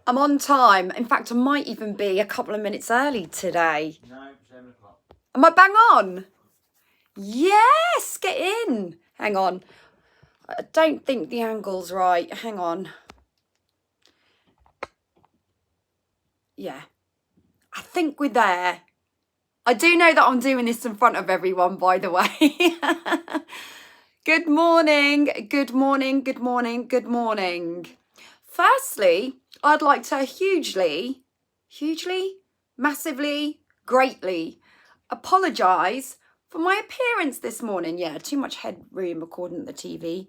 I'm on time. In fact, I might even be a couple of minutes early today. No, 7 o'clock. Am I bang on? Yes, get in. Hang on. I don't think the angle's right. Hang on. Yeah. I think we're there. I do know that I'm doing this in front of everyone, by the way. Good morning, good morning, good morning, good morning. Firstly, I'd like to hugely, massively, greatly apologise for my appearance this morning. Yeah, too much headroom according to the TV.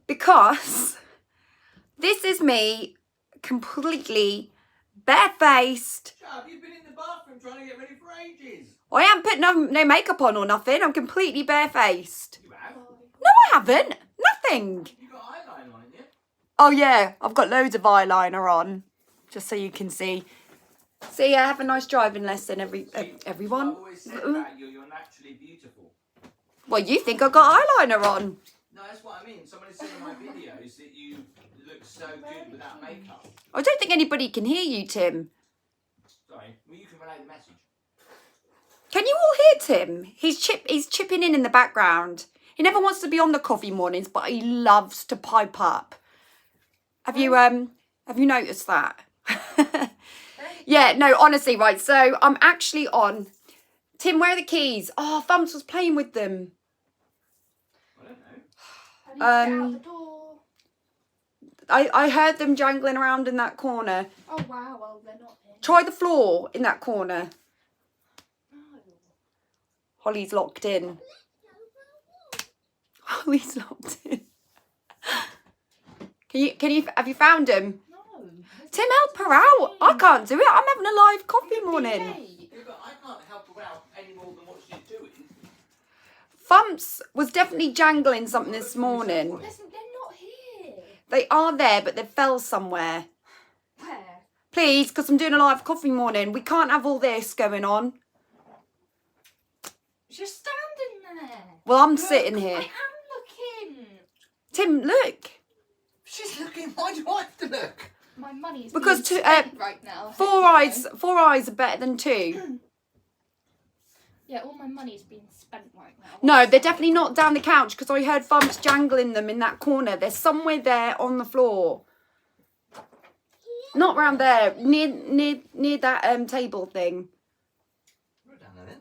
Because this is me completely barefaced. Shut, you've been in the bathroom trying to get ready for ages. I haven't put no makeup on or nothing. I'm completely barefaced. You have? No, I haven't. Nothing. You got eyeliner on, haven't you? Oh, yeah. I've got loads of eyeliner on. Just so you can see. See, I have a nice driving lesson, everyone. I always said about you, you're naturally beautiful. Well, you think I've got eyeliner on. No, that's what I mean. Someone has said in my videos that you look so good without makeup. I don't think anybody can hear you, Tim. Sorry, well, you can relay the message. Can you all hear Tim? He's chipping in the background. He never wants to be on the coffee mornings, but he loves to pipe up. Have you noticed that? Yeah, no, honestly, right. So I'm actually on. Tim, where are the keys? Oh, Thumps was playing with them. I don't know. I need to get out the door. I heard them jangling around in that corner. Oh wow, well they're not here. Try the floor in that corner. No. Holly's locked in. Holly's locked in. Have you found him? No. Tim, help her out. I can't do it. I'm having a live coffee morning. Yeah, but I can't help her out any more than what she's doing. Thumps was definitely jangling something this morning. Listen, they're not here. They are there, but they fell somewhere. Where? Please, because I'm doing a live coffee morning. We can't have all this going on. She's standing there. Well, I'm Look, sitting here. I am looking. Tim, look. She's looking. Why do I have to look? My money's Because being to, spent right now. Four eyes are better than two. Yeah, all my money's being spent right now. No, they're definitely not down the couch because I heard Thumps jangling them in that corner. They're somewhere there on the floor. Not round there, near that table thing. Put it down there then.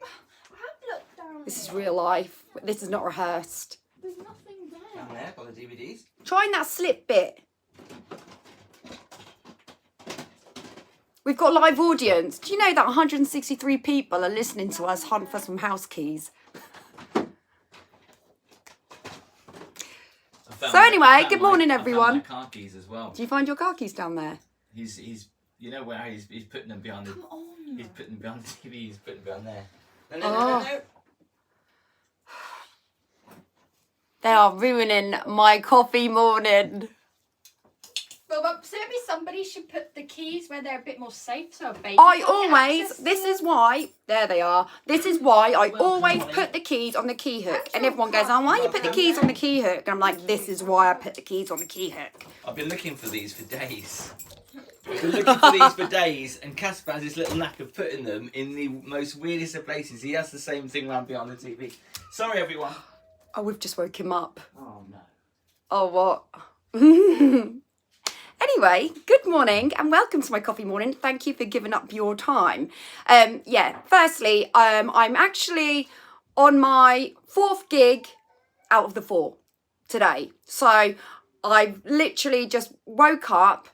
I have looked down This is there. real life. This is not rehearsed. There's nothing there. Down there by the DVDs. Trying that slip bit. We've got live audience. Do you know that 163 people are listening to us hunt for some house keys? So anyway, good morning, everyone. I found my car keys as well. Do you find your car keys down there? He's you know where he's putting them behind the. Come on. He's putting them behind the TV. He's putting them behind there. Oh. They are ruining my coffee morning. Well, so maybe somebody should put the keys where they're a bit more safe so a baby I can't get always, access to this them. is why, there they are. This is why I Welcome, always Molly. put the keys on the key hook. That's And your everyone goes, car. oh, why you put the keys on the key hook? And I'm like, this is why I put the keys on the key hook. I've been looking for these for days. I've been looking for these for days, and Casper has this little knack of putting them in the most weirdest of places. He has the same thing around behind the TV. Sorry, everyone. Oh, we've just woke him up. Oh no. Oh, what? Anyway, good morning and welcome to my coffee morning. Thank you for giving up your time. Yeah, firstly, I'm actually on my 4th gig out of the 4 today. So I've literally just woke up,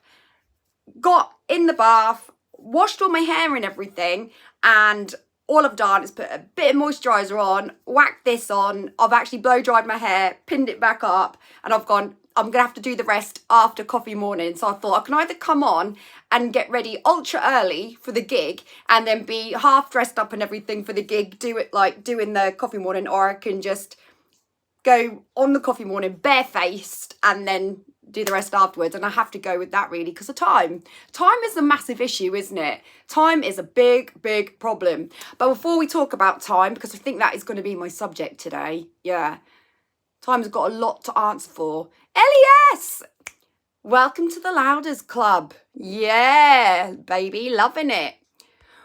got in the bath, washed all my hair and everything, and all I've done is put a bit of moisturiser on, whacked this on. I've actually blow dried my hair, pinned it back up, and I've gone, I'm going to have to do the rest after coffee morning. So I thought I can either come on and get ready ultra early for the gig and then be half dressed up and everything for the gig, do it like doing the coffee morning, or I can just go on the coffee morning barefaced and then do the rest afterwards. And I have to go with that really because of time. Time is a massive issue, isn't it? Time is a big problem. But before we talk about time, because I think that is going to be my subject today, yeah, time's got a lot to answer for. Elias! Welcome to the Louders Club. Yeah, baby, loving it.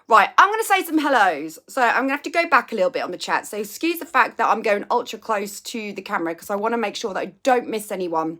Right, I'm going to say some hellos. So I'm going to have to go back a little bit on the chat. So excuse the fact that I'm going ultra close to the camera because I want to make sure that I don't miss anyone.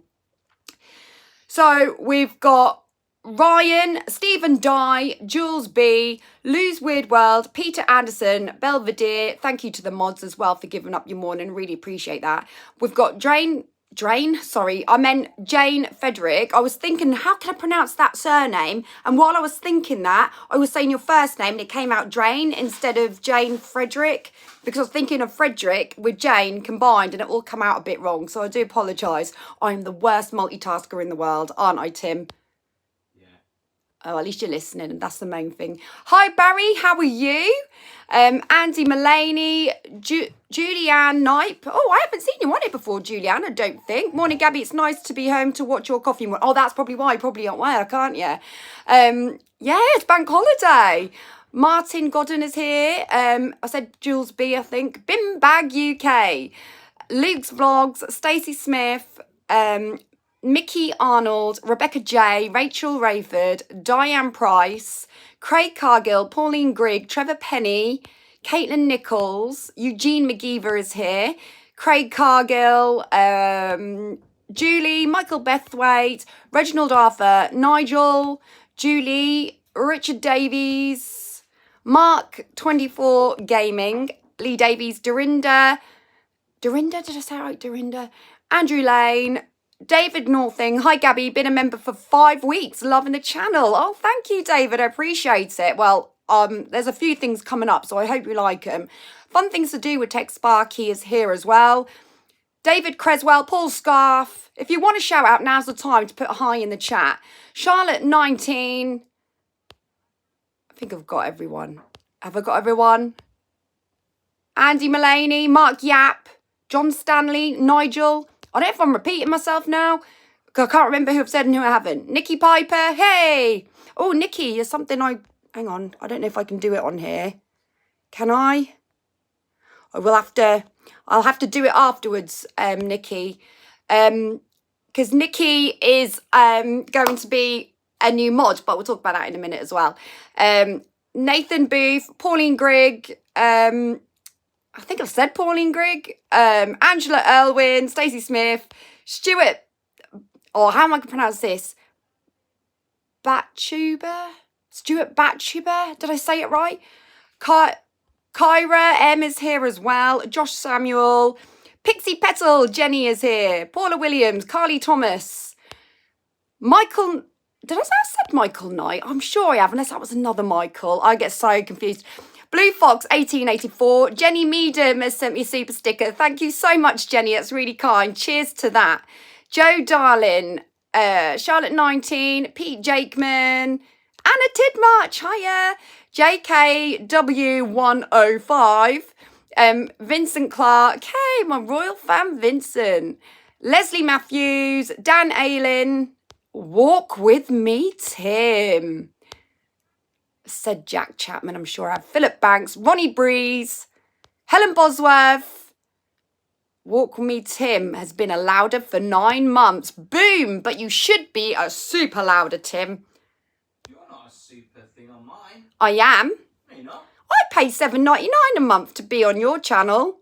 So we've got Ryan, Stephen Dye, Jules B, Lou's Weird World, Peter Anderson, Belvedere. Thank you to the mods as well for giving up your morning. Really appreciate that. We've got Jane, I meant Jane Frederick. I was thinking, how can I pronounce that surname? And while I was thinking that, I was saying your first name and it came out Drain instead of Jane Frederick because I was thinking of Frederick with Jane combined and it all come out a bit wrong. So I do apologise. I'm the worst multitasker in the world, aren't I, Tim? Oh, at least you're listening, and that's the main thing. Hi, Barry. How are you? Andy Mullaney, Julianne Knipe. Oh, I haven't seen you on it before, Julianne, I don't think. Morning, Gabby. It's nice to be home to watch your coffee. Oh, that's probably why. You probably aren't work, aren't you? Yeah, it's bank holiday. Martin Godden is here. I said Jules B, I think. Bim Bag UK. Luke's Vlogs. Stacey Smith. Mickey Arnold, Rebecca J, Rachel Rayford, Diane Price, Craig Cargill, Pauline Grigg, Trevor Penny, Caitlin Nichols, Eugene McGeever is here, Craig Cargill, Julie, Michael Bethwaite, Reginald Arthur, Nigel, Julie, Richard Davies, Mark 24 Gaming, Lee Davies, Dorinda, did I say it right? Dorinda, Andrew Lane, David Northing. Hi, Gabby. Been a member for 5 weeks. Loving the channel. Oh, thank you, David. I appreciate it. Well, there's a few things coming up, so I hope you like them. Fun things to do with Tech Sparky is here as well. David Creswell, Paul Scarf. If you want to shout out, now's the time to put a hi in the chat. Charlotte 19. I think I've got everyone. Have I got everyone? Andy Mullaney, Mark Yap, John Stanley, Nigel. I don't know if I'm repeating myself now, because I can't remember who I've said and who I haven't. Nikki Piper, hey! Oh, Nikki, is something hang on, I don't know if I can do it on here. Can I? I'll have to do it afterwards, Nikki. Because Nikki is going to be a new mod, but we'll talk about that in a minute as well. Nathan Booth, Pauline Grigg, I think I've said Pauline Grigg, Angela Irwin, Stacey Smith, Stuart, how am I going to pronounce this? Stuart Batchuber, did I say it right? Kyra M is here as well, Josh Samuel, Pixie Petal, Jenny is here, Paula Williams, Carly Thomas, Michael, did I say I said Michael Knight? I'm sure I have, unless that was another Michael. I get so confused. Blue Fox 1884. Jenny Meadham has sent me a super sticker. Thank you so much, Jenny. That's really kind. Cheers to that. Joe Darlin, Charlotte 19, Pete Jakeman, Anna Tidmarch, hiya. JKW105, Vincent Clark. Hey, my royal fan Vincent. Leslie Matthews, Dan Aylin. Walk with me, Tim. Said Jack Chapman, I'm sure I have. Philip Banks, Ronnie Breeze, Helen Bosworth. Walk With Me Tim has been a louder for 9 months. Boom! But you should be a super louder, Tim. You're not a super thing on mine. I am. No, you're not. I pay $7.99 a month to be on your channel.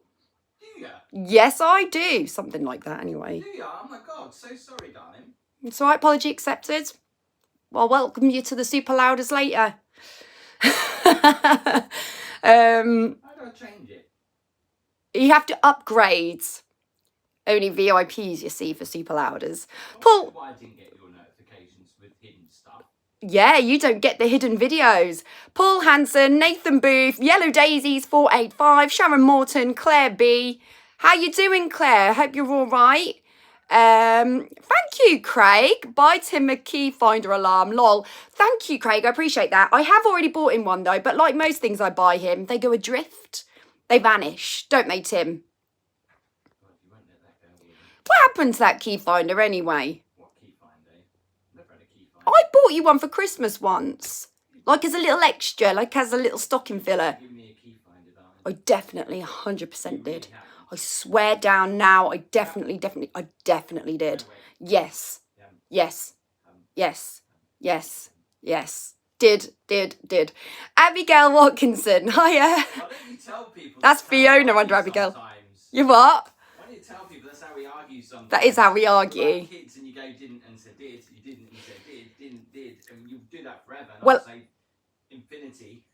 Do you? Yes, I do. Something like that, anyway. Do you? Oh my God, so sorry, darling. It's all right, apology accepted. Well, welcome you to the super louders later. How do I change it? You have to upgrade. Only VIPs, you see, for super louders. Paul. Why I didn't get your notifications with hidden stuff. Yeah, you don't get the hidden videos. Paul Hansen, Nathan Booth, Yellow Daisies 485, Sharon Morton, Claire B. How you doing, Claire? Hope you're all right. Thank you, Craig. Buy Tim a key finder alarm. Lol. Thank you, Craig. I appreciate that. I have already bought him one though, but like most things I buy him, they go adrift. They vanish, don't they, Tim? God, you won't let that go, will you? What happened to that key finder anyway? What key finder? Never had a key finder. I bought you one for Christmas once. Like as a little extra, like as a little stocking filler. Give me a key finder, darling. I definitely 100% did. Yeah. I swear down now, I definitely did. No way. Yes. Yeah. Yes. Yes. Yes. Yes. Did. Abigail Watkinson. Hiya. Why don't you tell people? That's how we Fiona argue under Abigail. sometimes? You what? Why don't you tell people that's how we argue sometimes? That is how we About argue. kids and you go didn't and said did, you didn't and said did, and you do that forever. And Well- I'll say infinity.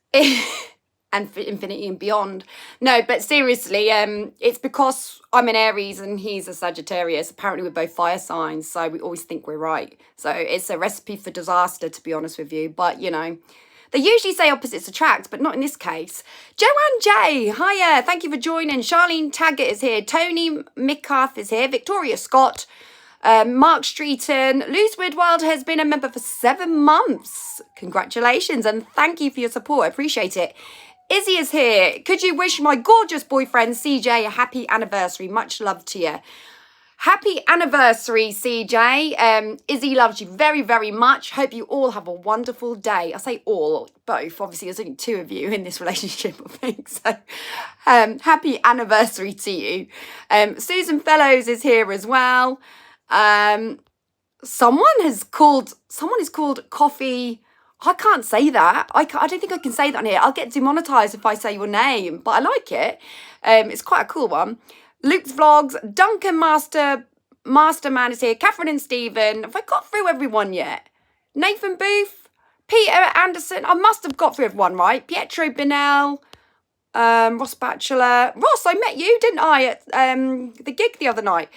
And for infinity and beyond. No, but seriously, it's because I'm an Aries and he's a Sagittarius. Apparently we're both fire signs, so we always think we're right. So it's a recipe for disaster, to be honest with you. But, you know, they usually say opposites attract, but not in this case. Joanne J, hiya, thank you for joining. Charlene Taggart is here. Tony Mickarth is here. Victoria Scott. Mark Streeton. Luz Woodwild has been a member for 7 months. Congratulations and thank you for your support. I appreciate it. Izzy is here. Could you wish my gorgeous boyfriend CJ a happy anniversary? Much love to you. Happy anniversary, CJ. Izzy loves you very, very much. Hope you all have a wonderful day. I say all, both. Obviously, there's only 2 of you in this relationship, I think. So, happy anniversary to you. Susan Fellows is here as well. Someone is called Coffee. I can't say that. I don't think I can say that on here. I'll get demonetized if I say your name, but I like it. It's quite a cool one. Luke's Vlogs, Duncan Masterman is here. Catherine and Stephen. Have I got through everyone yet? Nathan Booth, Peter Anderson. I must have got through everyone, right? Pietro Binell, Ross Batchelor. Ross, I met you, didn't I, at the gig the other night?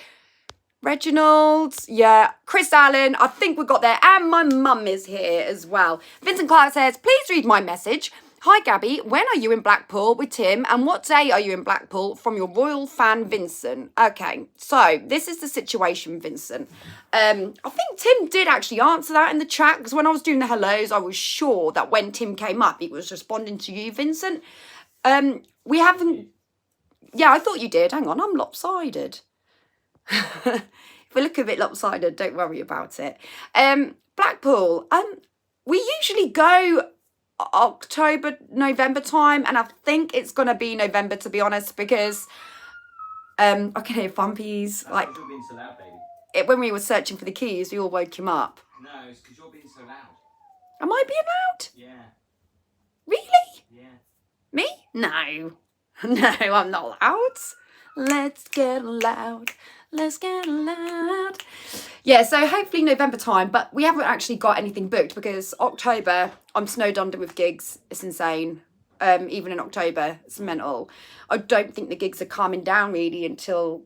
Reginald, yeah, Chris Allen, I think we got there, and my mum is here as well. Vincent Clark says, please read my message. Hi Gabby, when are you in Blackpool with Tim and what day are you in Blackpool? From your royal fan Vincent. Okay, so this is the situation, Vincent. I think Tim did actually answer that in the chat because when I was doing the hellos, I was sure that when Tim came up, he was responding to you, Vincent. We haven't, yeah, I thought you did. Hang on, I'm lopsided. If we look a bit lopsided, don't worry about it. Blackpool, we usually go October, November time, and I think it's gonna be November, to be honest, because I can hear Fumpy's like You're being so loud, baby. when we were searching for the keys, we all woke him up. No, it's because you're being so loud. Am I being loud? Yeah. Really? Yeah. Me? No. No, I'm not loud. Let's get loud. Let's get loud. Yeah, so hopefully November time, but we haven't actually got anything booked because October, I'm snowed under with gigs. It's insane. Even in October, it's mental. I don't think the gigs are calming down really until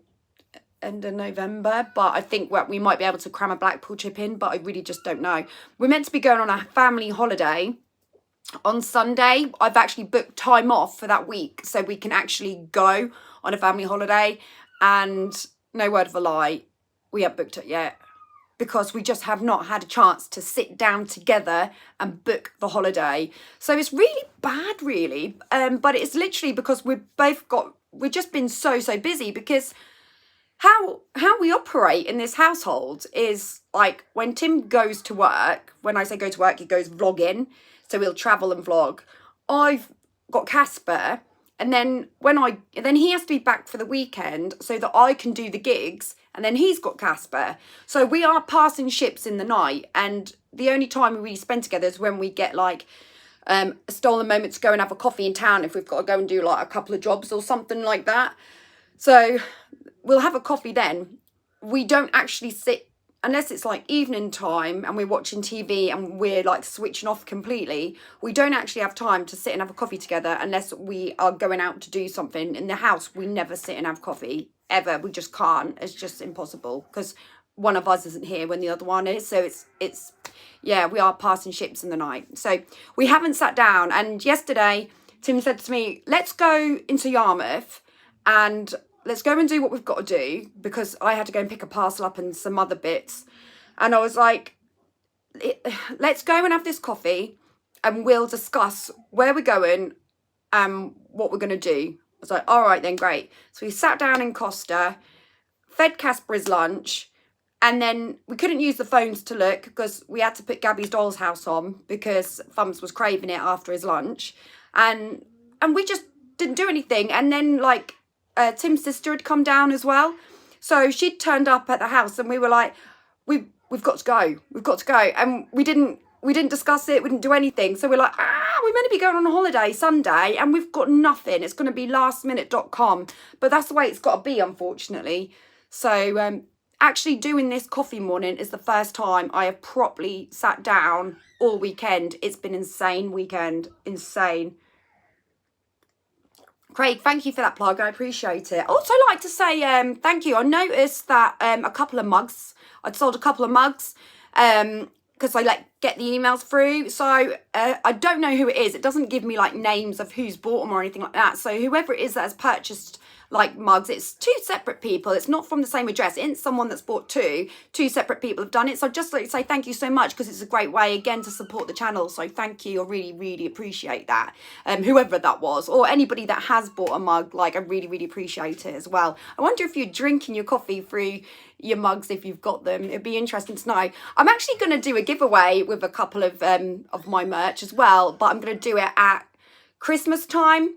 end of November, but I think we might be able to cram a Blackpool trip in, but I really just don't know. We're meant to be going on a family holiday on Sunday. I've actually booked time off for that week so we can actually go on a family holiday, and no word of a lie, we haven't booked it yet because we just have not had a chance to sit down together and book the holiday. So it's really bad, really. But it's literally because we've just been so busy because how we operate in this household is like when Tim goes to work, when I say go to work, he goes vlogging. So he'll travel and vlog. I've got Casper. And then then he has to be back for the weekend so that I can do the gigs, and then he's got Casper. So we are passing ships in the night, and the only time we really spend together is when we get like a stolen moment to go and have a coffee in town if we've got to go and do like a couple of jobs or something like that. So we'll have a coffee then. We don't actually sit, unless it's like evening time and we're watching TV and we're like switching off completely, we don't actually have time to sit and have a coffee together unless we are going out to do something. In the house, we never sit and have coffee, ever. We just can't. It's just impossible because one of us isn't here when the other one is. So it's yeah, we are passing ships in the night. So we haven't sat down. And yesterday, Tim said to me, let's go into Yarmouth and let's go and do what we've got to do, because I had to go and pick a parcel up and some other bits. And I was like, let's go and have this coffee and we'll discuss where we're going and what we're going to do. I was like, all right then, great. So we sat down in Costa, fed Casper his lunch, and then we couldn't use the phones to look because we had to put Gabby's Doll's House on because Thumps was craving it after his lunch. And we just didn't do anything. And then like, Tim's sister had come down as well. So she'd turned up at the house and we were like, we we've got to go. We've got to go. And we didn't discuss it. We didn't do anything. So we're like, we're meant to be going on a holiday Sunday and we've got nothing. It's going to be lastminute.com. But that's the way it's got to be, unfortunately. So actually doing this coffee morning is the first time I have properly sat down all weekend. It's been insane weekend. Insane. Craig, thank you for that plug. I appreciate it. Also like to say thank you. I noticed that a couple of mugs, I'd sold a couple of mugs because I get the emails through. So I don't know who it is. It doesn't give me like names of who's bought them or anything like that. So whoever it is that has purchased like mugs, it's two separate people. It's not from the same address. It isn't someone that's bought two separate people have done it. So I'd just like to say thank you so much because it's a great way again to support the channel. So thank you. I really, really appreciate that. Whoever that was or anybody that has bought a mug, like I really, really appreciate it as well. I wonder if you're drinking your coffee through your mugs if you've got them. It'd be interesting to know. I'm actually going to do a giveaway with a couple of my merch as well, but I'm going to do it at Christmas time.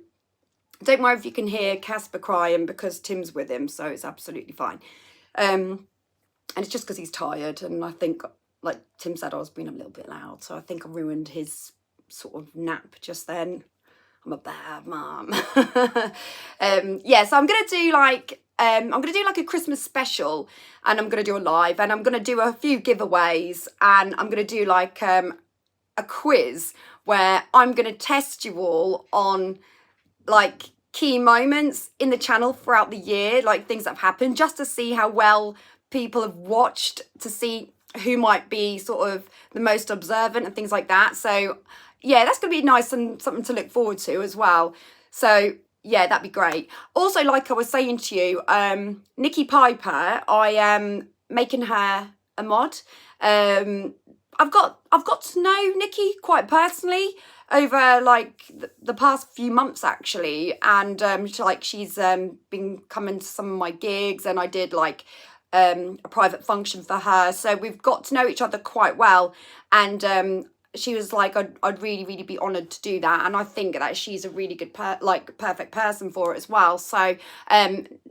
Don't worry if you can hear Casper crying because Tim's with him, so it's absolutely fine. And it's just because he's tired, and I think, like Tim said, I was being a little bit loud, so I think I ruined his sort of nap just then. I'm a bad mum. Yeah, so I'm gonna do like a Christmas special, and I'm gonna do a live, and I'm gonna do a few giveaways, and I'm gonna do like a quiz where I'm gonna test you all on like key moments in the channel throughout the year, like things that have happened, just to see how well people have watched, to see who might be sort of the most observant and things like that. So yeah, that's gonna be nice and something to look forward to as well. So yeah, that'd be great. Also, like I was saying to you, Nikki Piper, I am making her a mod. I've got to know Nikki quite personally over like the past few months actually, and she's been coming to some of my gigs, and I did like a private function for her, so we've got to know each other quite well, and she was like, I'd really, really be honoured to do that, and I think that she's a really good perfect person for it as well. So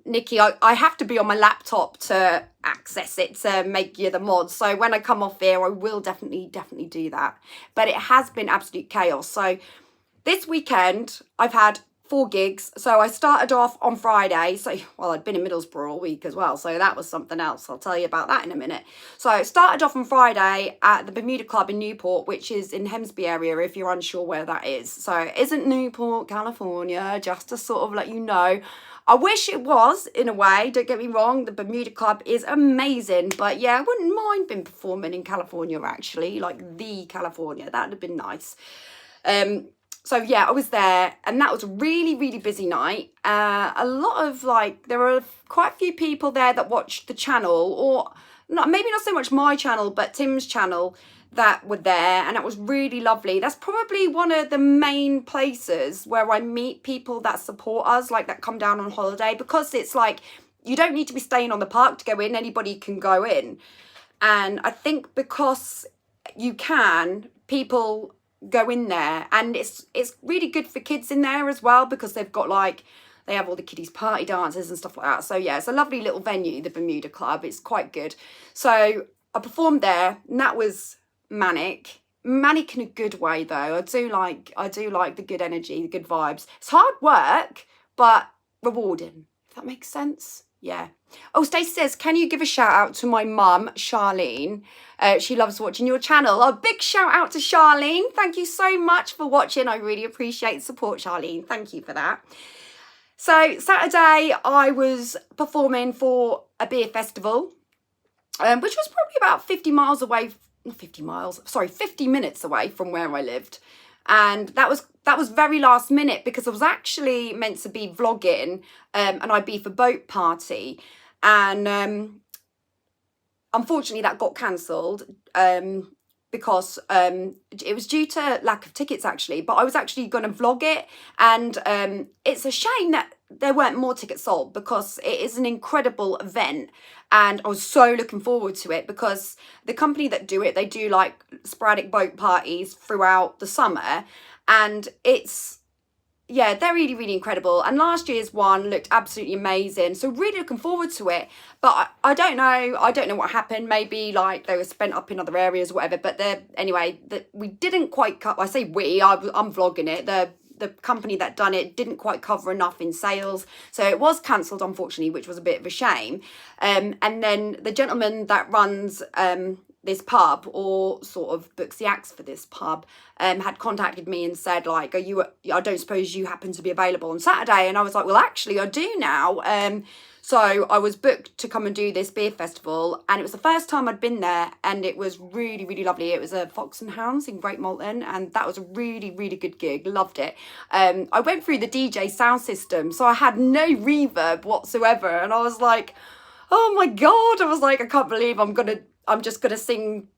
Nikki, I have to be on my laptop to access it to make you the mod, so when I come off here I will definitely do that. But it has been absolute chaos. So this weekend I've had 4 gigs. So I started off on Friday. So, well, I'd been in Middlesbrough all week as well. So that was something else. I'll tell you about that in a minute. So I started off on Friday at the Bermuda Club in Newport, which is in Hemsby area, if you're unsure where that is. So it isn't Newport, California, just to sort of let you know. I wish it was, in a way, don't get me wrong. The Bermuda Club is amazing. But yeah, I wouldn't mind being performing in California, actually. Like the California. That would have been nice. So yeah, I was there, and that was a really, really busy night. A lot of there were quite a few people there that watched the channel, or maybe not so much my channel, but Tim's channel, that were there, and it was really lovely. That's probably one of the main places where I meet people that support us, like that come down on holiday, because it's like, you don't need to be staying on the park to go in, anybody can go in. And I think because you can, people go in there, and it's really good for kids in there as well, because they've got they have all the kiddies party dances and stuff like that. So yeah, it's a lovely little venue, the Bermuda Club. It's quite good. So I performed there, and that was manic in a good way though. I do like the good energy, the good vibes. It's hard work, but rewarding, if that makes sense. Yeah. Oh, Stacey says, can you give a shout out to my mum, Charlene? She loves watching your channel. A big shout out to Charlene. Thank you so much for watching. I really appreciate the support, Charlene. Thank you for that. So Saturday, I was performing for a beer festival, which was probably about 50 minutes away from where I lived. And that was very last minute, because I was actually meant to be vlogging an Ibiza boat party, and unfortunately that got cancelled because it was due to lack of tickets actually, but I was actually going to vlog it, and it's a shame that there weren't more tickets sold, because it is an incredible event, and I was so looking forward to it, because the company that do it, they do like sporadic boat parties throughout the summer, and it's yeah, they're really, really incredible. And last year's one looked absolutely amazing. So really looking forward to it. But I don't know. I don't know what happened. Maybe like they were spent up in other areas or whatever. But anyway, we didn't quite cut. I say we. I'm vlogging it. The company that done it didn't quite cover enough in sales, so it was cancelled, unfortunately, which was a bit of a shame. And then the gentleman that runs this pub, or sort of books the acts for this pub, had contacted me and said, like, I don't suppose you happen to be available on Saturday? And I was like, well, actually I do now. So I was booked to come and do this beer festival, and it was the first time I'd been there, and it was really, really lovely. It was a Fox and Hounds in Great Malton, and that was a really, really good gig. Loved it. I went through the DJ sound system, so I had no reverb whatsoever, and I was like, oh my God. I was like, I can't believe I'm just gonna sing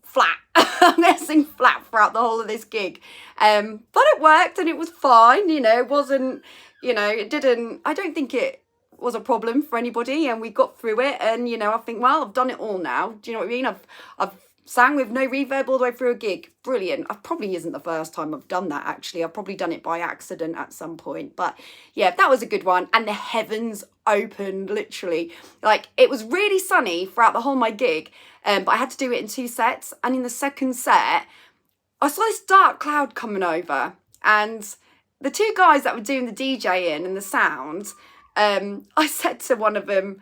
flat. I'm gonna sing flat throughout the whole of this gig. But it worked, and it was fine. It wasn't, I don't think it was a problem for anybody, and we got through it. And I think, well, I've done it all now. Do you know what I mean? I've sang with no reverb all the way through a gig. Brilliant. I probably isn't the first time I've done that, actually. I've probably done it by accident at some point. But yeah, that was a good one. And the heavens opened, literally. Like, it was really sunny throughout the whole of my gig, but I had to do it in 2 sets. And in the second set, I saw this dark cloud coming over, and the 2 guys that were doing the DJing and the sound, I said to one of them,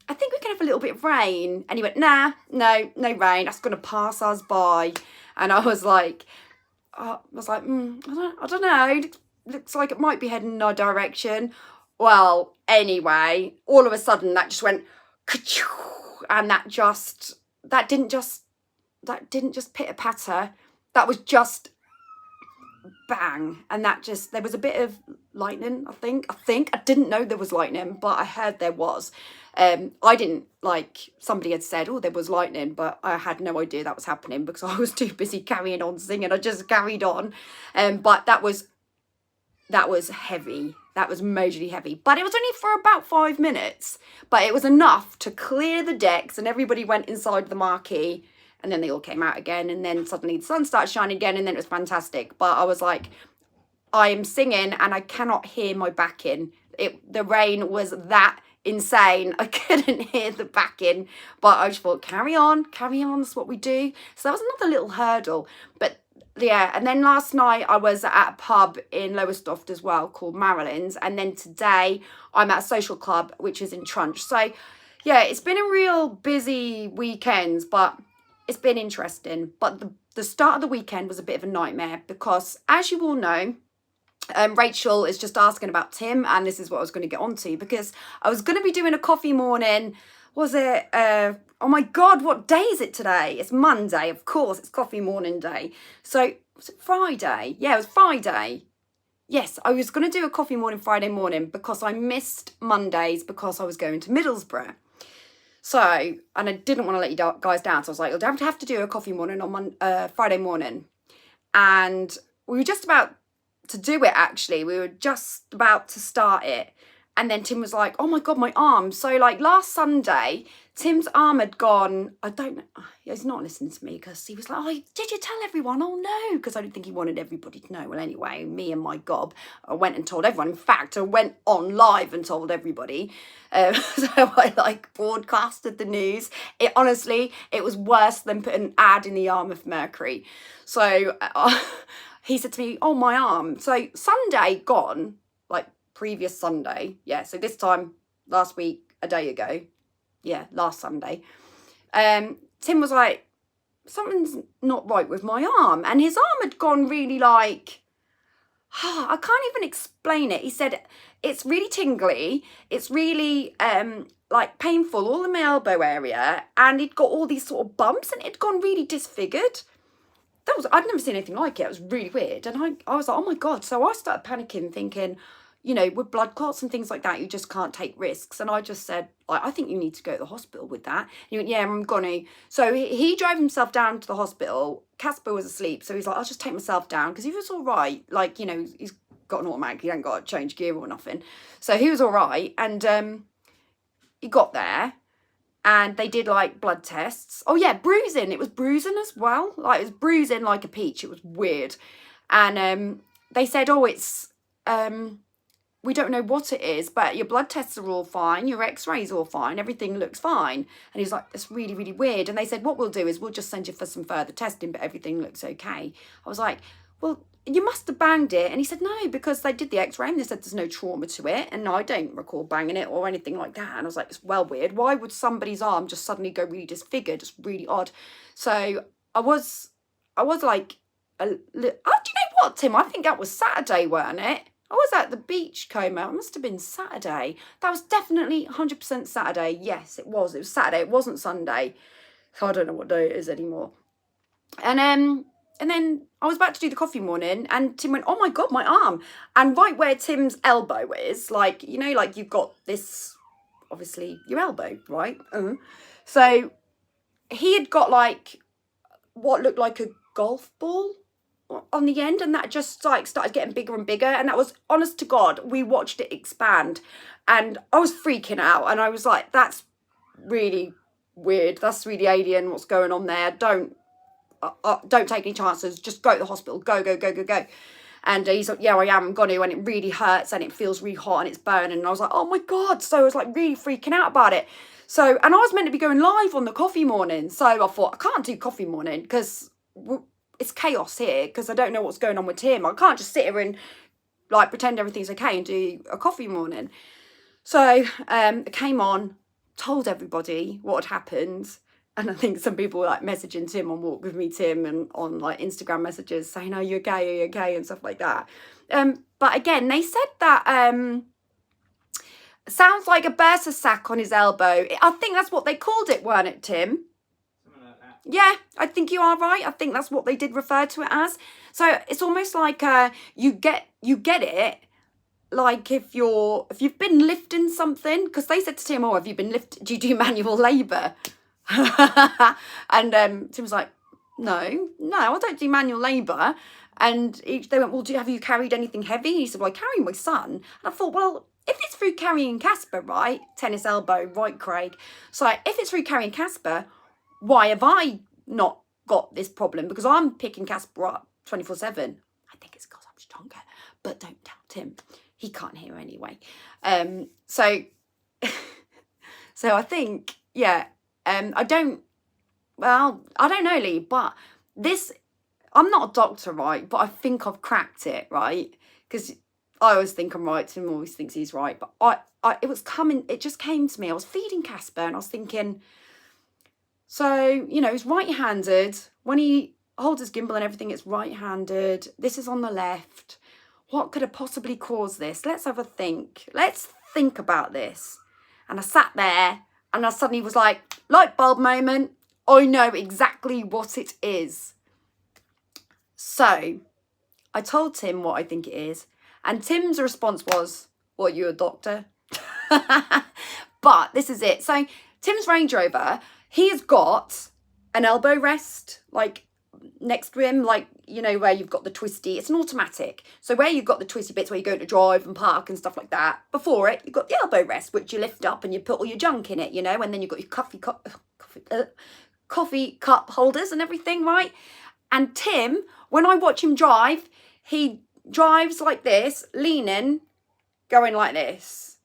I think we can have a little bit of rain. And he went, nah, no rain. That's going to pass us by. And I was like, I don't know. Looks like it might be heading in our direction. Well, anyway, all of a sudden that just went, and that didn't just pitter patter. That was just bang. And there was a bit of lightning, I think. I didn't know there was lightning, but I heard there was. I didn't, somebody had said, oh, there was lightning, but I had no idea that was happening because I was too busy carrying on singing. I just carried on. But that was heavy. That was majorly heavy. But it was only for about 5 minutes. But it was enough to clear the decks, and everybody went inside the marquee, and then they all came out again, and then suddenly the sun started shining again, and then it was fantastic. But I was like, I am singing and I cannot hear my backing. The rain was that insane. I couldn't hear the backing, but I just thought, carry on, that's what we do. So that was another little hurdle. But yeah, and then last night I was at a pub in Lowestoft as well called Marilyn's, and then today I'm at a social club which is in Trunch. So yeah, it's been a real busy weekend, but it's been interesting. But the start of the weekend was a bit of a nightmare because, as you all know, Rachel is just asking about Tim, and this is what I was going to get onto, because I was going to be doing a coffee morning. Was it, oh my God, what day is it today? It's Monday, of course, it's coffee morning day. So, was it Friday? Yeah, it was Friday. Yes, I was going to do a coffee morning Friday morning because I missed Mondays because I was going to Middlesbrough. So, and I didn't want to let you guys down, so I was like, I'll have to do a coffee morning on Friday morning. And we were just about to do it, actually. We were just about to start it. And then Tim was like, oh my God, my arm. So last Sunday, Tim's arm had gone, I don't know, he's not listening to me because he was like, oh, did you tell everyone? Oh no, because I don't think he wanted everybody to know. Well, anyway, me and my gob, I went and told everyone. In fact, I went on live and told everybody. So I broadcasted the news. Honestly, it was worse than putting an ad in the arm of Mercury. So he said to me, oh, my arm. So Sunday gone, previous Sunday. Yeah, so this time last week, a day ago. Yeah, last Sunday. Tim was like, something's not right with my arm. And his arm had gone really I can't even explain it. He said, it's really tingly. It's really painful all in my elbow area. And he'd got all these sort of bumps and it'd gone really disfigured. I'd never seen anything like it. It was really weird. And I was like, oh my God. So I started panicking, thinking, with blood clots and things like that, you just can't take risks. And I just said, I think you need to go to the hospital with that. And he went, yeah, I'm gonna. So he drove himself down to the hospital. Casper was asleep. So he's like, I'll just take myself down. Because he was all right. He's got an automatic. He ain't got to change gear or nothing. So he was all right. And he got there. And they did blood tests. Oh yeah, bruising. It was bruising as well. It was bruising like a peach. It was weird. And they said, oh, it's we don't know what it is, but your blood tests are all fine, your x-rays are all fine, everything looks fine. And he's like, that's really, really weird. And they said, what we'll do is we'll just send you for some further testing, but everything looks okay. I was like, well, you must have banged it. And he said, no, because they did the x-ray and they said there's no trauma to it. And I don't recall banging it or anything like that. And I was like, it's well weird. Why would somebody's arm just suddenly go really disfigured? It's really odd. So I was like, do you know what, Tim? I think that was Saturday, weren't it? I was at the beach coma. It must have been Saturday. That was definitely 100% Saturday. Yes, it was. It was Saturday. It wasn't Sunday. So I don't know what day it is anymore. And then I was about to do the coffee morning and Tim went, oh my God, my arm. And right where Tim's elbow is, like, you know, like you've got this, obviously your elbow, right? So he had got like what looked like a golf ball on the end, and that just like started getting bigger and bigger, and that was, honest to God, we watched it expand and I was freaking out and I was like, that's really weird, that's really alien, what's going on there? Don't take any chances, just go to the hospital, go. And he's like, yeah, I am going to, and it really hurts and it feels really hot and it's burning. And I was like, oh my God. So I was like really freaking out about it. So, and I was meant to be going live on the coffee morning, so I thought, I can't do coffee morning because it's chaos here, because I don't know what's going on with Tim. I can't just sit here and like pretend everything's okay and do a coffee morning. So I came on, told everybody what had happened, and I think some people were like messaging Tim on Walk With Me Tim and on like Instagram messages saying, are you okay and stuff like that. But again, they said that sounds like a bursa sac on his elbow. I think that's what they called it, weren't it, Tim? Yeah, I think you are right. I think that's what they did refer to it as. So it's almost like you get it, like if you've been lifting something, because they said to Tim, oh, have you been do you do manual labour? And Tim was like, no, I don't do manual labour. And they went, well, have you carried anything heavy? And he said, well, I carry my son. And I thought, well, if it's through carrying Casper, right, tennis elbow, right, Craig. So if it's through carrying Casper, why have I not got this problem? Because I'm picking Casper up 24/7. I think it's because I'm stronger, but don't tell Tim. He can't hear anyway. So I think, yeah, I don't know, Lee, but I'm not a doctor, right? But I think I've cracked it, right? Because I always think I'm right. Tim always thinks he's right. But it just came to me. I was feeding Casper and I was thinking, so, you know, he's right-handed. When he holds his gimbal and everything, it's right-handed. This is on the left. What could have possibly caused this? Let's have a think. Let's think about this. And I sat there and I suddenly was like, light bulb moment. I know exactly what it is. So I told Tim what I think it is. And Tim's response was, what, you a doctor? But this is it. So Tim's Range Rover, he's got an elbow rest, like next to him, like, you know, where you've got the twisty, it's an automatic. So where you've got the twisty bits where you go to drive and park and stuff like that, before it, you've got the elbow rest, which you lift up and you put all your junk in it, you know, and then you've got your coffee cup holders and everything, right? And Tim, when I watch him drive, he drives like this, leaning, going like this.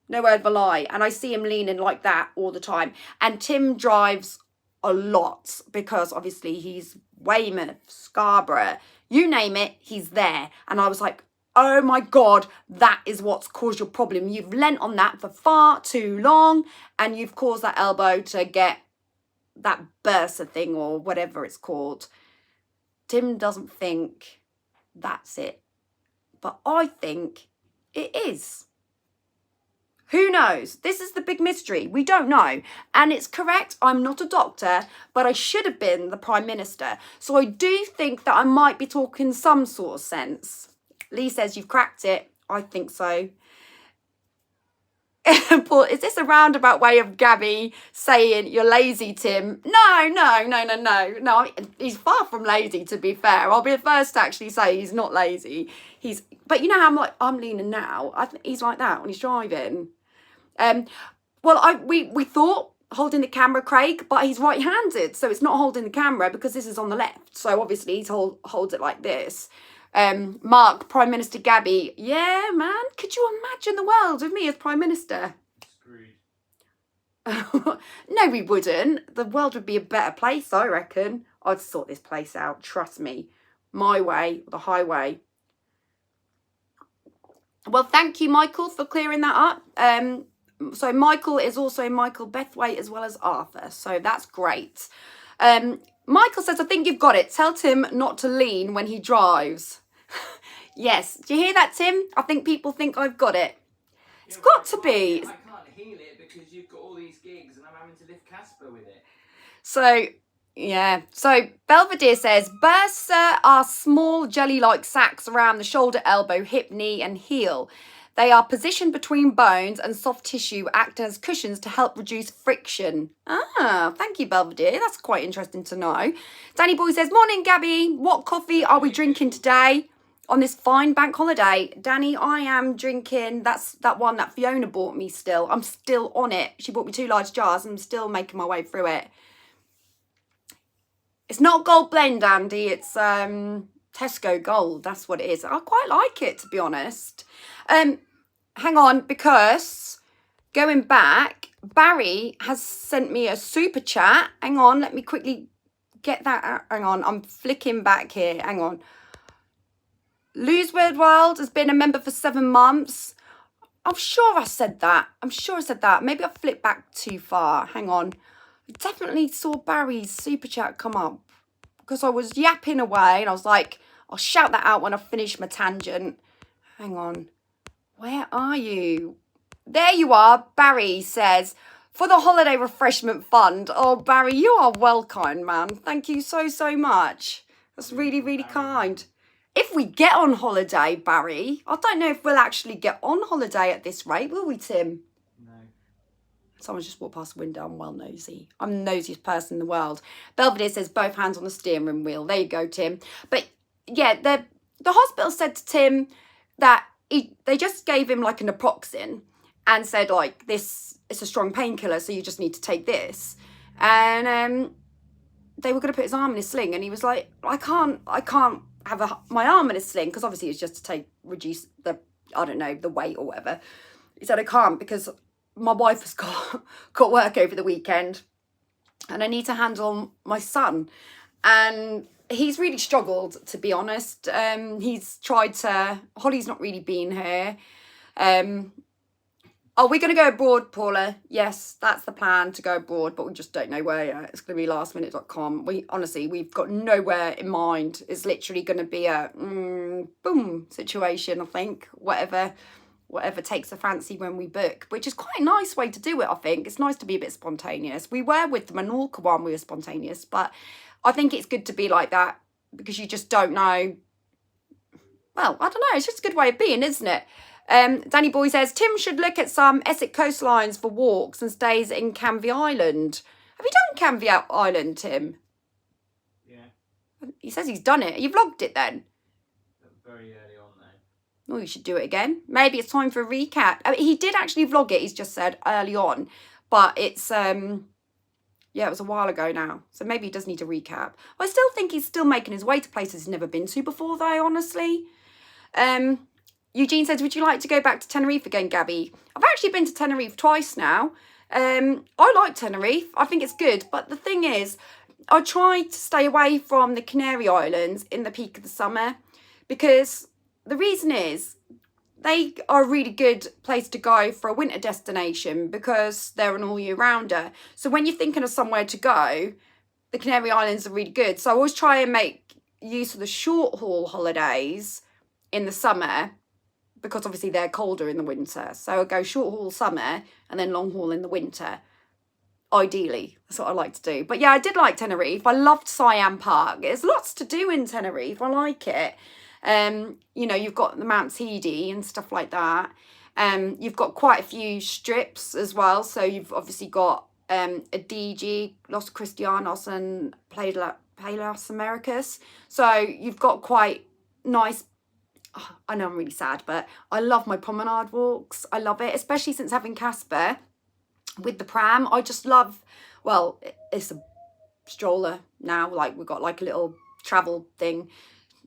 No word of a lie. And I see him leaning like that all the time. And Tim drives a lot because obviously he's Weymouth, Scarborough, you name it, he's there. And I was like, oh my God, that is what's caused your problem. You've lent on that for far too long and you've caused that elbow to get that bursa thing or whatever it's called. Tim doesn't think that's it. But I think it is. Who knows? This is the big mystery. We don't know. And it's correct, I'm not a doctor, but I should have been the Prime Minister. So I do think that I might be talking some sort of sense. Lee says you've cracked it. I think so. Paul, is this a roundabout way of Gabby saying you're lazy, Tim? No. He's far from lazy, to be fair. I'll be the first to actually say he's not lazy. But you know how I'm leaning now? I think he's like that when he's driving. We thought holding the camera, Craig, but he's right-handed, so it's not holding the camera because this is on the left. So obviously he holds it like this. Mark, Prime Minister Gabby. Yeah, man. Could you imagine the world with me as Prime Minister? Screwed. No, we wouldn't. The world would be a better place, I reckon. I'd sort this place out, trust me. My way, the highway. Well, thank you, Michael, for clearing that up. So Michael is also Michael Bethwaite as well as Arthur. So that's great. Michael says, I think you've got it. Tell Tim not to lean when he drives. Yes. Do you hear that, Tim? I think people think I've got it. It's got to be. I can't heal it because you've got all these gigs and I'm having to lift Casper with it. So, yeah. So Belvedere says, bursa are small jelly-like sacs around the shoulder, elbow, hip, knee and heel. They are positioned between bones and soft tissue, act as cushions to help reduce friction. Ah, thank you, Belvedere. That's quite interesting to know. Danny Boy says, morning, Gabby. What coffee are we drinking today on this fine bank holiday? Danny, I am drinking, that's that one that Fiona bought me still. I'm still on it. She bought me 2 large jars and I'm still making my way through it. It's not Gold Blend, Andy. It's Tesco Gold. That's what it is. I quite like it, to be honest. Hang on, because going back, Barry has sent me a super chat. Hang on, let me quickly get that out. Hang on, I'm flicking back here. Hang on. Lose Weird World has been a member for 7 months. I'm sure I said that. Maybe I flipped back too far. Hang on. I definitely saw Barry's super chat come up because I was yapping away and I was like, I'll shout that out when I finish my tangent. Hang on. Where are you? There you are. Barry says, for the holiday refreshment fund. Oh, Barry, you are well kind, man. Thank you so, so much. That's really, really kind. If we get on holiday, Barry, I don't know if we'll actually get on holiday at this rate, will we, Tim? No. Someone just walked past the window. I'm well nosy. I'm the nosiest person in the world. Belvedere says both hands on the steering wheel. There you go, Tim. But yeah, the hospital said to Tim that they just gave him like an naproxen and said like, this it's a strong painkiller, so you just need to take this. And they were going to put his arm in a sling, and he was like, I can't have my arm in a sling, because obviously it's just to reduce the, I don't know, the weight or whatever. He said, I can't because my wife has got work over the weekend and I need to handle my son. And he's really struggled, to be honest. He's tried to, Holly's not really been here. Are we going to go abroad, Paula? Yes, that's the plan, to go abroad, but we just don't know where yet. It's going to be lastminute.com. We've got nowhere in mind. It's literally going to be a boom situation, I think. Whatever takes a fancy when we book, which is quite a nice way to do it, I think. It's nice to be a bit spontaneous. We were with the Menorca one, we were spontaneous, but I think it's good to be like that because you just don't know. Well, I don't know. It's just a good way of being, isn't it? Danny Boy says, Tim should look at some Essex coastlines for walks and stays in Canvey Island. Have you done Canvey Island, Tim? Yeah. He says he's done it. You vlogged it then? Very early on though. Oh, you should do it again. Maybe it's time for a recap. I mean, he did actually vlog it, he's just said, early on. But it's, yeah, it was a while ago now. So maybe he does need a recap. I still think he's still making his way to places he's never been to before, though, honestly. Eugene says, would you like to go back to Tenerife again, Gabby? I've actually been to Tenerife twice now. I like Tenerife. I think it's good. But the thing is, I try to stay away from the Canary Islands in the peak of the summer because the reason is they are a really good place to go for a winter destination because they're an all year rounder. So when you're thinking of somewhere to go, the Canary Islands are really good. So I always try and make use of the short haul holidays in the summer, because obviously they're colder in the winter. So I go short haul summer and then long haul in the winter. Ideally, that's what I like to do. But yeah, I did like Tenerife. I loved Siam Park. There's lots to do in Tenerife. I like it. You know, you've got the Mount Teide and stuff like that. You've got quite a few strips as well. So you've obviously got Adigi, Los Cristianos and Palos Americas. So you've got quite nice. I know I'm really sad, but I love my promenade walks. I love it, especially since having Casper with the pram. I just love, well, it's a stroller now. Like we've got like a little travel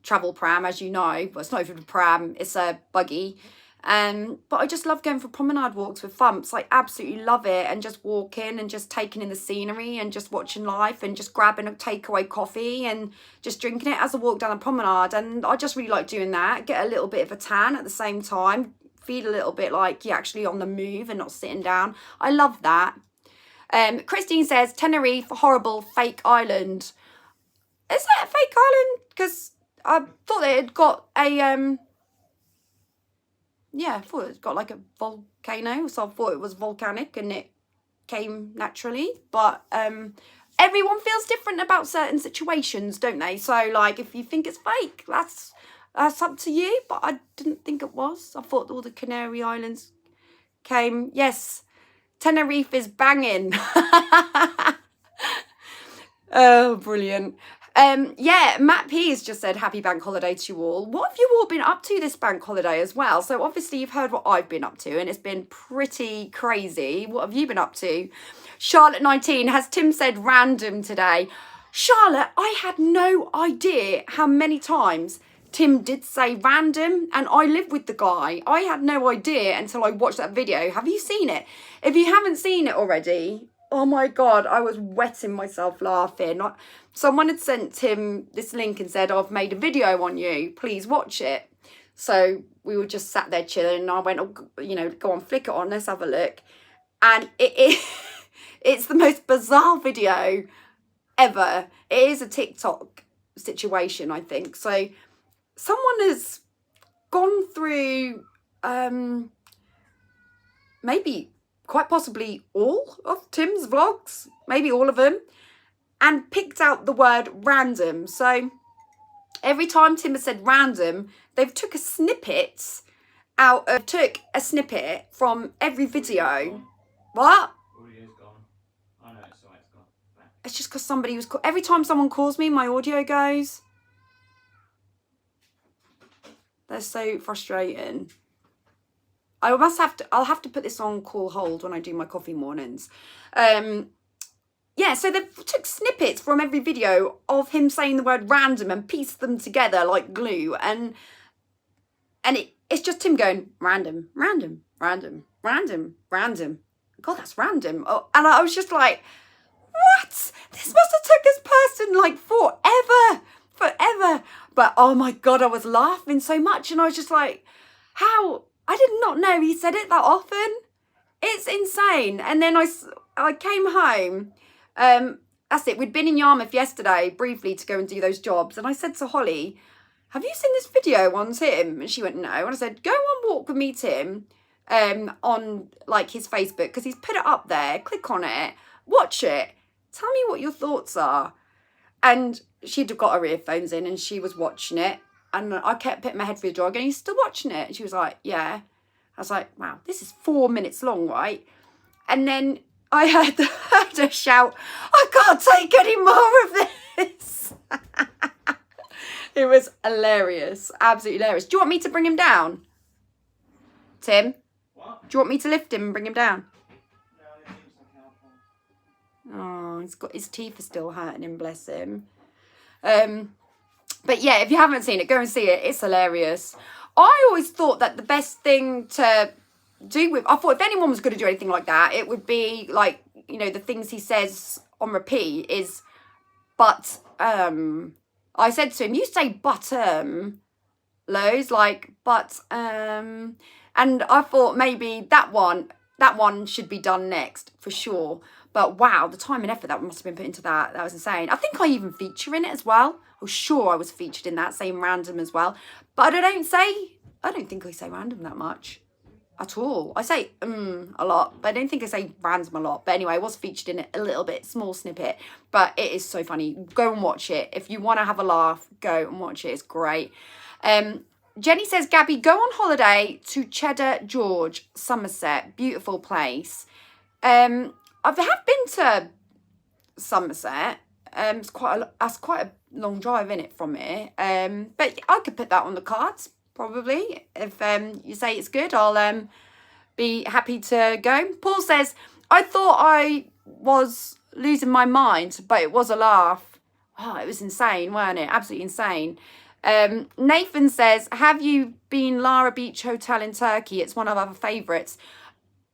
travel pram, as you know. Well, it's not even a pram, it's a buggy. But I just love going for promenade walks with Thumps. I absolutely love it, and just walking and just taking in the scenery and just watching life and just grabbing a takeaway coffee and just drinking it as I walk down the promenade. And I just really like doing that. Get a little bit of a tan at the same time. Feel a little bit like you're actually on the move and not sitting down. I love that. Christine says, Tenerife, horrible, fake island. Is that a fake island? Because I thought it had got a... yeah, I thought it got like a volcano, so I thought it was volcanic and it came naturally. But everyone feels different about certain situations, don't they? So, like, if you think it's fake, that's up to you. But I didn't think it was. I thought all the Canary Islands came. Yes, Tenerife is banging. Oh, brilliant. Yeah, Matt P has just said happy bank holiday to you all. What have you all been up to this bank holiday as well? So obviously you've heard what I've been up to, and it's been pretty crazy. What have you been up to? Charlotte 19, has Tim said random today? Charlotte, I had no idea how many times Tim did say random, and I live with the guy. I had no idea until I watched that video. Have you seen it? If you haven't seen it already, oh my God, I was wetting myself laughing. Someone had sent Tim this link and said, I've made a video on you, please watch it. So we were just sat there chilling, and I went, oh, you know, go on, flick it on, let's have a look. And it's the most bizarre video ever. It is a TikTok situation, I think. So someone has gone through maybe quite possibly all of Tim's vlogs, maybe all of them, and picked out the word random. So every time Tim has said random, they've took a snippet from every video. What? Audio's gone. Oh no, it's alright, it's gone. Back. It's just because somebody was... Every time someone calls me, my audio goes. They're so frustrating. I'll have to put this on call hold when I do my coffee mornings. Yeah, so they took snippets from every video of him saying the word random and pieced them together like glue. And it's just him going, random, random, random, random, random. God, that's random. Oh, and I was just like, what? This must have took this person like forever. But oh my God, I was laughing so much. And I was just like, how? I did not know he said it that often. It's insane. And then I came home. That's it. We'd been in Yarmouth yesterday briefly to go and do those jobs. And I said to Holly, have you seen this video on Tim? And she went, no. And I said, go on walk with me, Tim, on like his Facebook, because he's put it up there. Click on it. Watch it. Tell me what your thoughts are. And she'd got her earphones in and she was watching it. And I kept putting my head through the door going, you still watching it? And she was like, yeah. I was like, wow, this is 4 minutes long, right? And then I heard her shout, I can't take any more of this. It was hilarious. Absolutely hilarious. Do you want me to bring him down? Tim? What? Do you want me to lift him and bring him down? No, I think it's okay, I'll Oh, his teeth are still hurting him, bless him. But yeah, if you haven't seen it, go and see it. It's hilarious. I always thought that the best thing to do I thought if anyone was going to do anything like that, it would be like, you know, the things he says on repeat is, but, I said to him, you say, but, loads, like, but, and I thought maybe that one should be done next for sure. But wow, the time and effort that must have been put into that was insane. I think I even feature in it as well. I'm sure I was featured in that, saying random as well. But I don't think I say random that much at all. I say a lot, but I don't think I say random a lot. But anyway, I was featured in it a little bit, small snippet. But it is so funny. Go and watch it. If you want to have a laugh, go and watch it. It's great. Jenny says, Gabby, go on holiday to Cheddar George, Somerset. Beautiful place. I have been to Somerset. It's quite a long drive in it from here. But I could put that on the cards probably. If you say it's good, I'll be happy to go. Paul says, I thought I was losing my mind, but it was a laugh. Oh, it was insane, weren't it? Absolutely insane. Nathan says, have you been Lara Beach Hotel in Turkey? It's one of our favourites.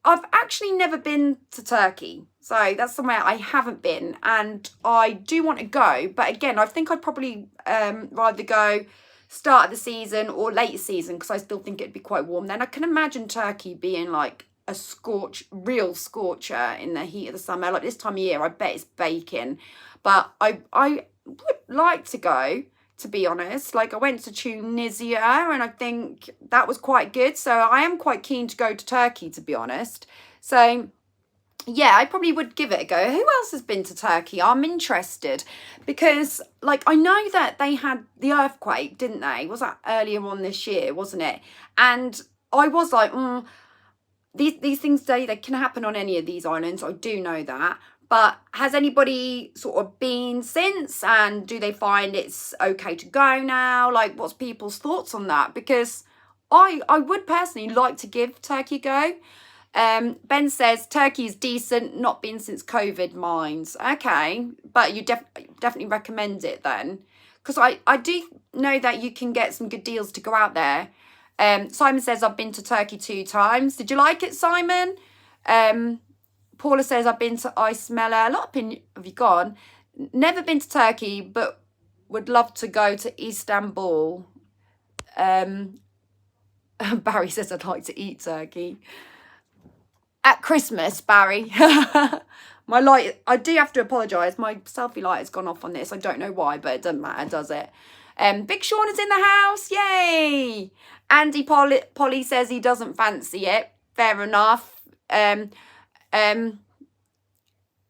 I've actually never been to Turkey, so that's somewhere I haven't been, and I do want to go. But again, I think I'd probably rather go start of the season or late season, because I still think it'd be quite warm then. I can imagine Turkey being like a real scorcher in the heat of the summer. Like this time of year, I bet it's baking. But I would like to go, to be honest. Like I went to Tunisia and I think that was quite good. So I am quite keen to go to Turkey, to be honest. So yeah, I probably would give it a go. Who else has been to Turkey? I'm interested because like I know that they had the earthquake, didn't they? Was that earlier on this year, wasn't it? And I was like, these things, they can happen on any of these islands. I do know that. But has anybody sort of been since, and do they find it's okay to go now? Like, what's people's thoughts on that? Because I would personally like to give Turkey a go. Ben says Turkey is decent, not been since COVID, mines. Okay, but you definitely recommend it then? Because I do know that you can get some good deals to go out there. Simon says I've been to Turkey 2 times. Did you like it, Simon? Paula says, I've been to Ismela. A lot have you gone? Never been to Turkey, but would love to go to Istanbul. Barry says, I'd like to eat turkey. At Christmas, Barry. My light, I do have to apologise. My selfie light has gone off on this. I don't know why, but it doesn't matter, does it? Big Sean is in the house. Yay. Andy Polly says he doesn't fancy it. Fair enough.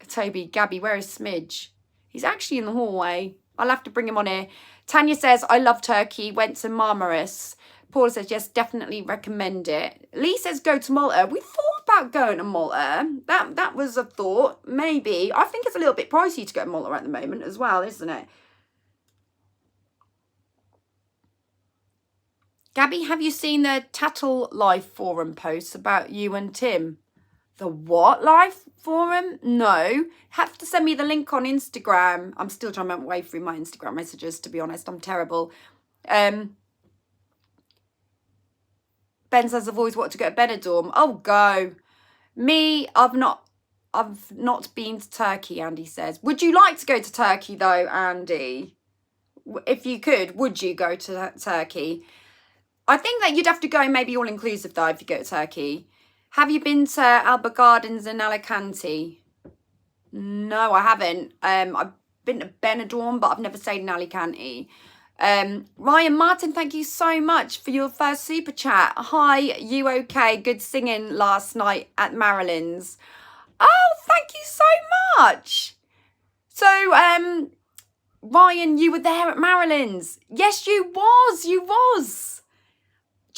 Toby, Gabby, where is Smidge? He's actually in the hallway. I'll have to bring him on here. Tanya says, I love Turkey, went to Marmaris. Paula says, yes, definitely recommend it. Lee says, go to Malta. We thought about going to Malta. That was a thought, maybe. I think it's a little bit pricey to go to Malta at the moment as well, isn't it? Gabby, have you seen the Tattle Life forum posts about you and Tim? The what live forum? No. Have to send me the link on Instagram. I'm still trying to way through my Instagram messages, to be honest. I'm terrible. Ben says I've always wanted to go to Benidorm. Oh, go. Me, I've not been to Turkey, Andy says. Would you like to go to Turkey though, Andy? If you could, would you go to Turkey? I think that you'd have to go maybe all inclusive though if you go to Turkey. Have you been to Alba Gardens in Alicante? No, I haven't. I've been to Benidorm, but I've never stayed in Alicante. Ryan Martin, thank you so much for your first super chat. Hi, you okay? Good singing last night at Marilyn's. Oh, thank you so much. So, Ryan, you were there at Marilyn's. Yes, you was.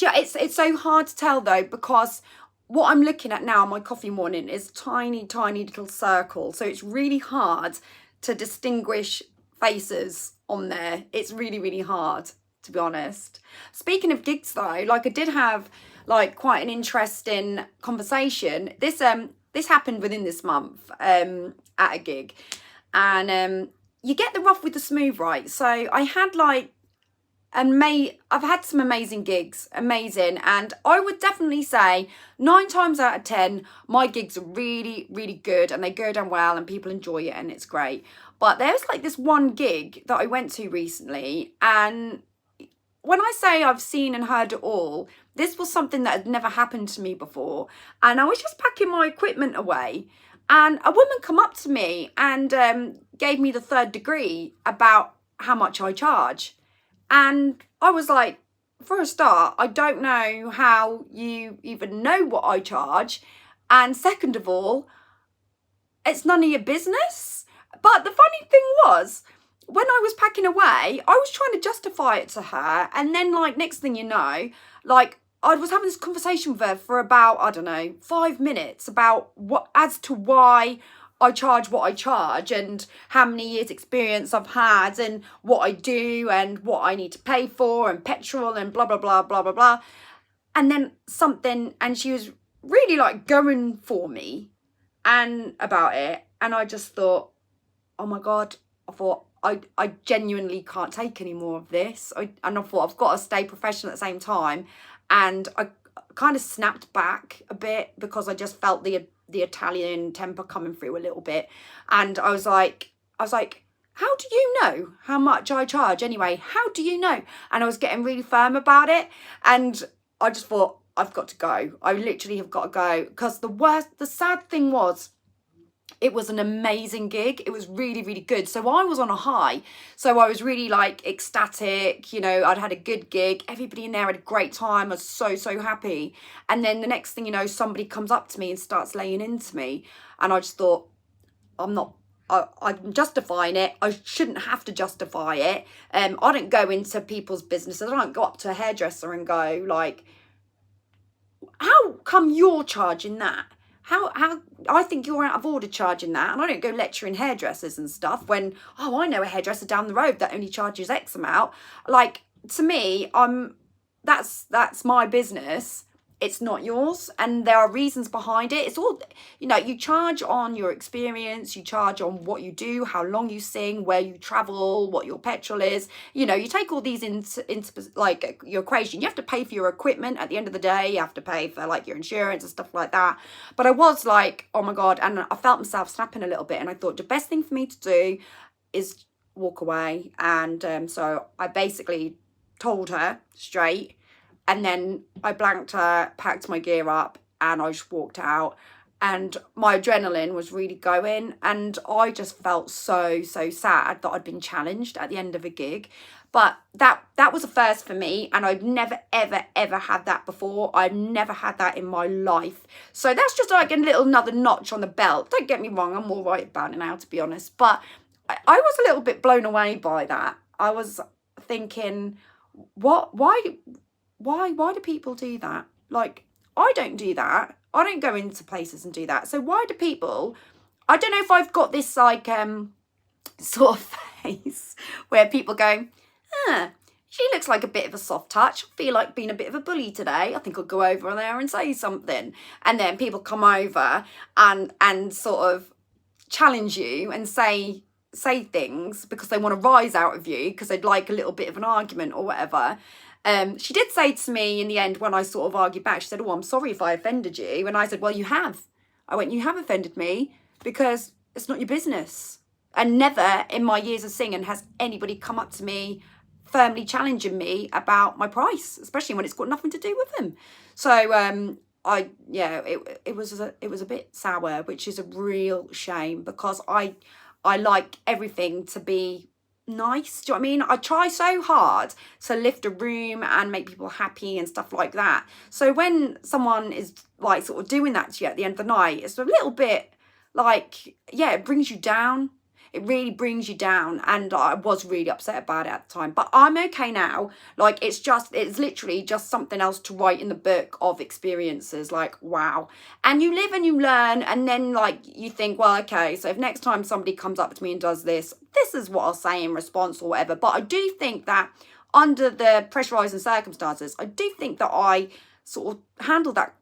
It's so hard to tell though, because what I'm looking at now on my coffee morning is tiny little circle. So it's really hard to distinguish faces on there. It's really hard, to be honest. Speaking of gigs though, like I did have like quite an interesting conversation. This happened within this month at a gig, and you get the rough with the smooth, right? So I had like I've had some amazing gigs, amazing, and I would definitely say 9 times out of 10 my gigs are really good and they go down well and people enjoy it and it's great. But there's like this one gig that I went to recently, and when I say I've seen and heard it all, this was something that had never happened to me before. And I was just packing my equipment away and a woman come up to me and gave me the 3rd degree about how much I charge. And I was like, for a start, I don't know how you even know what I charge. And second of all, it's none of your business. But the funny thing was, when I was packing away, I was trying to justify it to her. And then like next thing you know, like I was having this conversation with her for about, I don't know, 5 minutes about as to why I charge what I charge and how many years experience I've had and what I do and what I need to pay for and petrol and blah, blah, blah, blah, blah, blah. And then and she was really like going for me and about it. And I just thought, oh my God, I thought, I genuinely can't take any more of this. And I thought I've got to stay professional at the same time. And I kind of snapped back a bit because I just felt the Italian temper coming through a little bit. And I was like, how do you know how much I charge anyway? How do you know? And I was getting really firm about it. And I just thought, I've got to go. I literally have got to go. Because the sad thing was, it was an amazing gig. It was really, really good. So I was on a high. So I was really like ecstatic. You know, I'd had a good gig. Everybody in there had a great time. I was so, so happy. And then the next thing you know, somebody comes up to me and starts laying into me. And I just thought, I'm justifying it. I shouldn't have to justify it. I don't go into people's businesses. I don't go up to a hairdresser and go like, how come you're charging that? How I think you're out of order charging that. And I don't go lecturing hairdressers and stuff when, I know a hairdresser down the road that only charges X amount. Like, to me, that's my business. It's not yours. And there are reasons behind it. It's all, you charge on your experience, you charge on what you do, how long you sing, where you travel, what your petrol is. You take all these into like your equation. You have to pay for your equipment at the end of the day. You have to pay for like your insurance and stuff like that. But I was like, oh my God. And I felt myself snapping a little bit. And I thought the best thing for me to do is walk away. And so I basically told her straight. And then I blanked her, packed my gear up, and I just walked out. And my adrenaline was really going. And I just felt so, so sad that I'd been challenged at the end of a gig. But that was a first for me. And I'd never, ever, ever had that before. I've never had that in my life. So that's just like another notch on the belt. Don't get me wrong, I'm all right about it now, to be honest. But I was a little bit blown away by that. I was thinking, why do people do that? Like, I don't do that. I don't go into places and do that. So why do people, I don't know if I've got this like sort of face where people go, she looks like a bit of a soft touch. I feel like being a bit of a bully today. I think I'll go over there and say something. And then people come over and sort of challenge you and say things because they want to rise out of you because they'd like a little bit of an argument or whatever. She did say to me in the end when I sort of argued back, she said, I'm sorry if I offended you. And I said, well, you have. I went, you have offended me because it's not your business. And never in my years of singing has anybody come up to me firmly challenging me about my price, especially when it's got nothing to do with them. So it was a bit sour, which is a real shame because I like everything to be nice. Do you know what I mean? I try so hard to lift a room and make people happy and stuff like that. So when someone is like sort of doing that to you at the end of the night, it's a little bit like, it brings you down. It really brings you down. And I was really upset about it at the time. But I'm okay now. Like, it's literally just something else to write in the book of experiences. Like, wow. And you live and you learn. And then, like, you think, well, okay, so if next time somebody comes up to me and does this is what I'll say in response or whatever. But I do think that under the pressurizing circumstances, I do think that I sort of handled that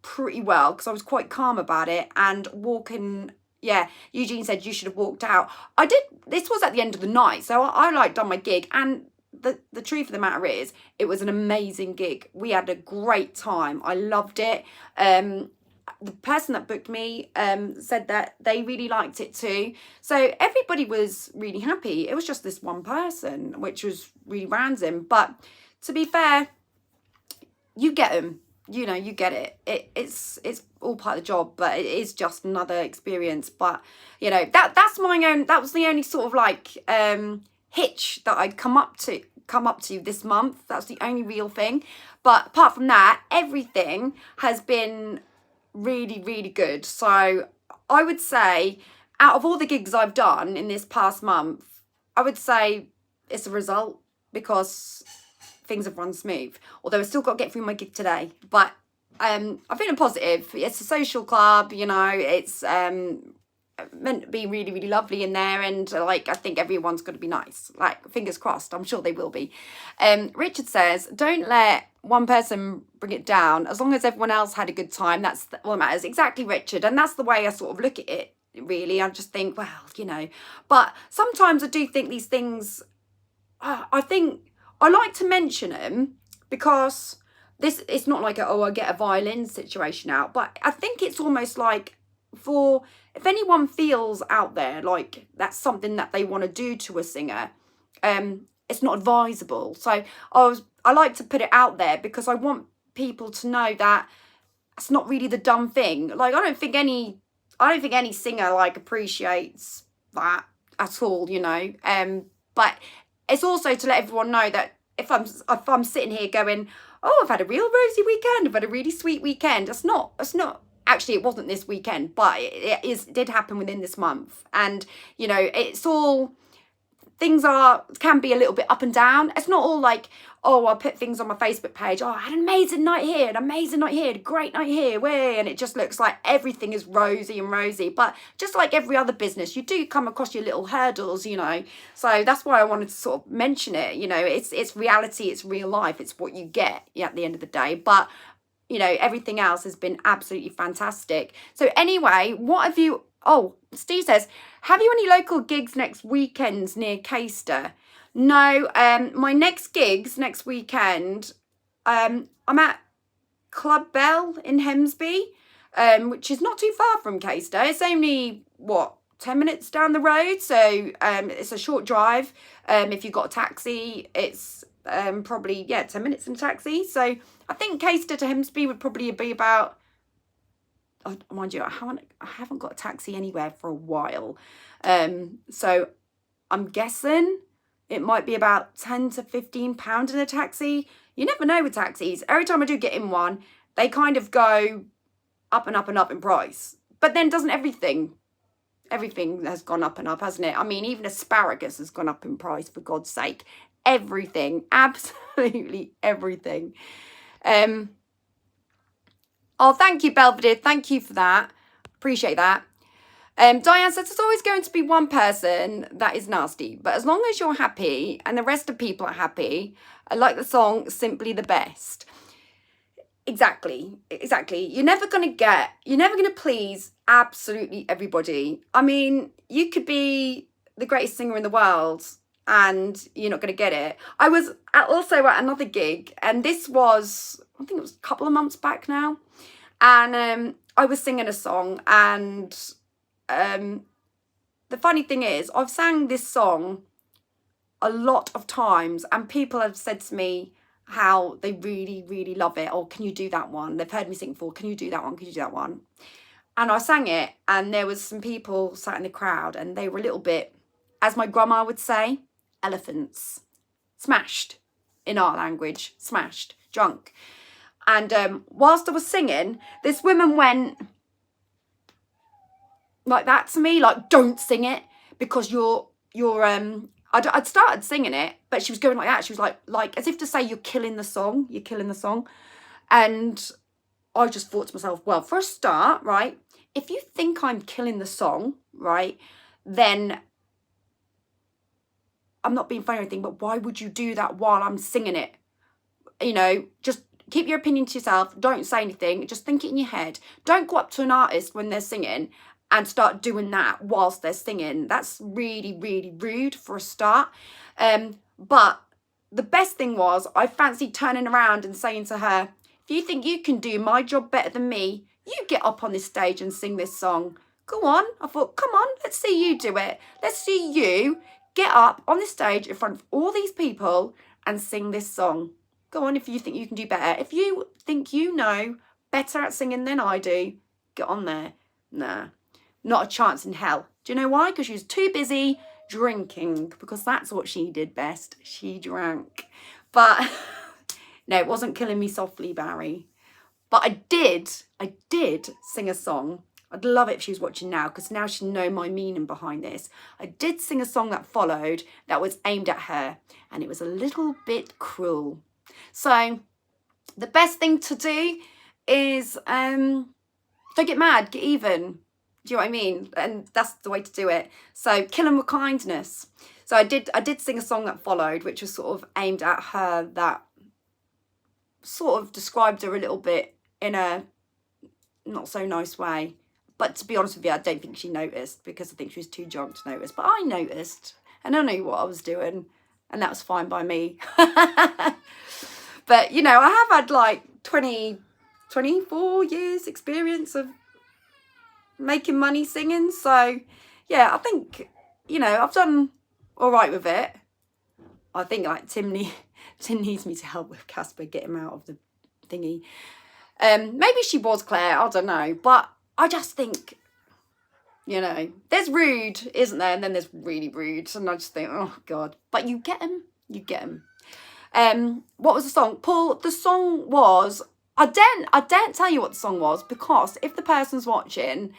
pretty well because I was quite calm about it and walking. Yeah, Eugene said you should have walked out. I did. This was at the end of the night, so I like done my gig. And the truth of the matter is, it was an amazing gig. We had a great time. I loved it. The person that booked me said that they really liked it too. So everybody was really happy. It was just this one person, which was really random. But to be fair, you get them. You get it. It's all part of the job, but it is just another experience. But that was the only sort of like hitch that I'd come up to this month. That's the only real thing. But apart from that, everything has been really, really good. So I would say out of all the gigs I've done in this past month, I would say it's a result because things have run smooth, although I've still got to get through my gig today. But I'm feeling positive. It's a social club, it's meant to be really, really lovely in there, and like I think everyone's going to be nice. Like, fingers crossed, I'm sure they will be. Richard says, don't let one person bring it down. As long as everyone else had a good time, that's all that matters. Exactly, Richard. And that's the way I sort of look at it really. I just think, well, you know. But sometimes I do think these things, I think I like to mention them because it's not like I get a violin situation out, but I think it's almost like for if anyone feels out there like that's something that they want to do to a singer, it's not advisable. So I like to put it out there because I want people to know that it's not really the dumb thing. Like I don't think any singer like appreciates that at all, you know. But it's also to let everyone know that if I'm sitting here going, oh, I've had a real rosy weekend, I've had a really sweet weekend. That's not actually, it wasn't this weekend, but it did happen within this month. And, you know, it's all, things can be a little bit up and down. It's not all like, oh, I'll put things on my Facebook page. Oh, I had an amazing night here, a great night here, way. And it just looks like everything is rosy and rosy. But just like every other business, you do come across your little hurdles, you know. So that's why I wanted to sort of mention it. You know, it's reality, it's real life, it's what you get at the end of the day. But, you know, everything else has been absolutely fantastic. So anyway, what have you... Oh, Steve says, have you any local gigs next weekends near Caister? No, my next gigs next weekend, I'm at Club Bell in Hemsby, which is not too far from Caister. It's only, 10 minutes down the road, so it's a short drive. If you've got a taxi, it's probably, 10 minutes in a taxi. So I think Caister to Hemsby would probably be about... Oh, mind you, I haven't got a taxi anywhere for a while. So I'm guessing it might be about £10 to £15 in a taxi. You never know with taxis. Every time I do get in one, they kind of go up and up and up in price. But then doesn't everything has gone up and up, hasn't it? I mean, even asparagus has gone up in price, for God's sake. Everything, absolutely everything. Oh, thank you, Belvedere. Thank you for that. Appreciate that. Diane says, there's always going to be one person that is nasty. But as long as you're happy and the rest of people are happy, I like the song Simply the Best. Exactly. You're never going to please absolutely everybody. I mean, you could be the greatest singer in the world and you're not going to get it. I was also at another gig, and this was, I think it was a couple of months back now. And I was singing a song, and the funny thing is, I've sang this song a lot of times, and people have said to me how they really, really love it. Oh, can you do that one? They've heard me sing before. Can you do that one? Can you do that one? And I sang it, and there was some people sat in the crowd, and they were a little bit, as my grandma would say, elephants. Smashed, in our language. Smashed, drunk. And whilst I was singing, this woman went like that to me, like, don't sing it because I'd started singing it, but she was going like that. She was like as if to say, you're killing the song. And I just thought to myself, well, for a start, right, if you think I'm killing the song, right, then I'm not being funny or anything, but why would you do that while I'm singing it? You know, just keep your opinion to yourself. Don't say anything. Just think it in your head. Don't go up to an artist when they're singing and start doing that whilst they're singing. That's really, really rude for a start. But the best thing was, I fancied turning around and saying to her, if you think you can do my job better than me, you get up on this stage and sing this song. Go on. I thought, come on, let's see you do it. Let's see you get up on this stage in front of all these people and sing this song. Go on, if you think you can do better. If you think you know better at singing than I do, get on there. Nah, not a chance in hell. Do you know why? Because she was too busy drinking, because that's what she did best. She drank. But no, it wasn't killing me softly, Barry. But I did sing a song. I'd love it if she was watching now, because now she'd know my meaning behind this. I did sing a song that followed that was aimed at her, and it was a little bit cruel. So the best thing to do is don't get mad, get even. Do you know what I mean? And that's the way to do it. So kill them with kindness. So I did sing a song that followed, which was sort of aimed at her, that sort of described her a little bit in a not so nice way. But to be honest with you, I don't think she noticed because I think she was too drunk to notice. But I noticed and I knew what I was doing and that was fine by me. But, you know, I have had like 24 years experience of making money singing. So, yeah, I think, you know, I've done all right with it. I think like Tim needs me to help with Casper, get him out of the thingy. Maybe she was Claire, I don't know. But I just think, you know, there's rude, isn't there? And then there's really rude. And I just think, oh, God. But you get them. You get them. What was the song? Paul, the song was... I daren't tell you what the song was because if the person's watching,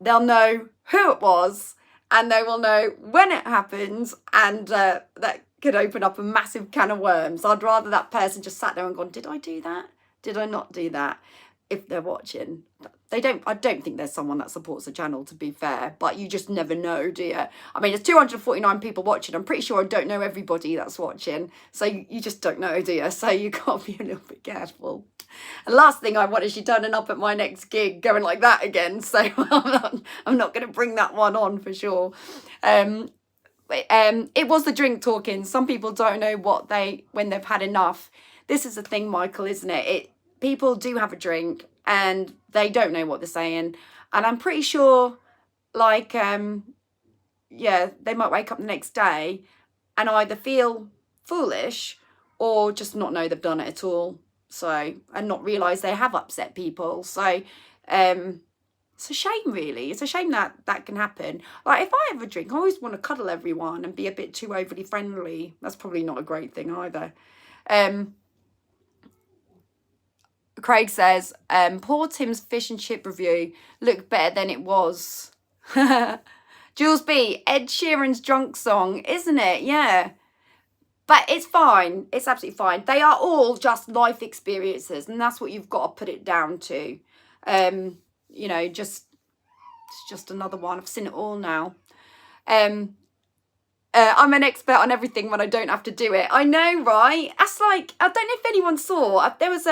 they'll know who it was and they will know when it happens and that could open up a massive can of worms. I'd rather that person just sat there and gone, did I do that? Did I not do that? If they're watching. I don't think there's someone that supports the channel, to be fair, but you just never know, do you? I mean, there's 249 people watching. I'm pretty sure I don't know everybody that's watching. So you just don't know, do you? So you got to be a little bit careful. And last thing I want is you turning up at my next gig going like that again. So I'm not going to bring that one on for sure. It was the drink talking. Some people don't know when they've had enough. This is the thing, Michael, isn't it? People do have a drink and they don't know what they're saying. And I'm pretty sure, like, yeah, they might wake up the next day and either feel foolish or just not know they've done it at all. So, and not realise they have upset people. So, it's a shame, really. It's a shame that can happen. Like, if I have a drink, I always want to cuddle everyone and be a bit too overly friendly. That's probably not a great thing either. Craig says, poor Tim's fish and chip review looked better than it was. Jules B, Ed Sheeran's drunk song, isn't it? Yeah. But it's fine. It's absolutely fine. They are all just life experiences, and that's what you've got to put it down to. You know, it's just another one. I've seen it all now. I'm an expert on everything when I don't have to do it. I know, right? That's like, I don't know if anyone saw. There was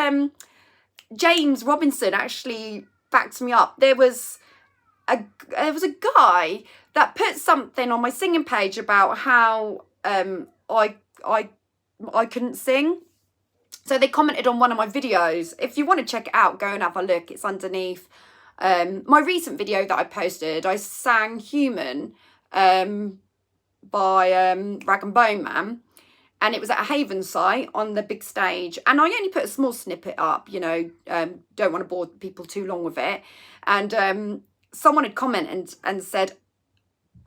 James Robinson actually backed me up. There was a guy that put something on my singing page about how I couldn't sing. So they commented on one of my videos. If you want to check it out, go and have a look. It's underneath my recent video that I posted. I sang Human by Rag and Bone Man. And it was at a Haven site on the big stage. And I only put a small snippet up, you know, don't want to bore people too long with it. And someone had commented and said,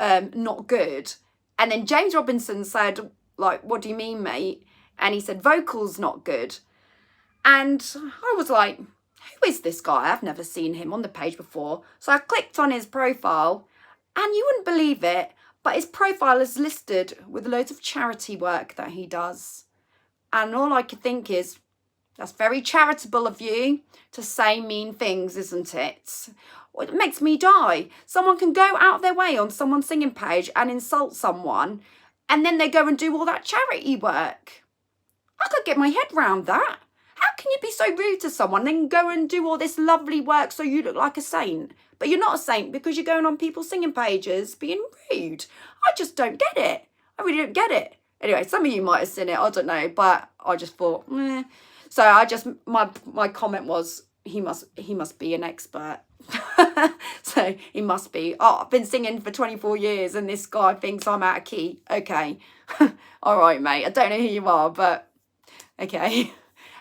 not good. And then James Robinson said, like, what do you mean, mate? And he said, vocals not good. And I was like, who is this guy? I've never seen him on the page before. So I clicked on his profile and you wouldn't believe it, but his profile is listed with loads of charity work that he does. And all I could think is, that's very charitable of you to say mean things, isn't it? Well, it makes me die. Someone can go out of their way on someone's singing page and insult someone, and then they go and do all that charity work. I could get my head round that. How can you be so rude to someone, then go and do all this lovely work so you look like a saint? But you're not a saint because you're going on people's singing pages being rude. I just don't get it. I really don't get it. Anyway, some of you might have seen it, I don't know, but I just thought, meh. So I just, my comment was, he must be an expert. So he must be. Oh, I've been singing for 24 years and this guy thinks I'm out of key. Okay. All right, mate. I don't know who you are, but okay.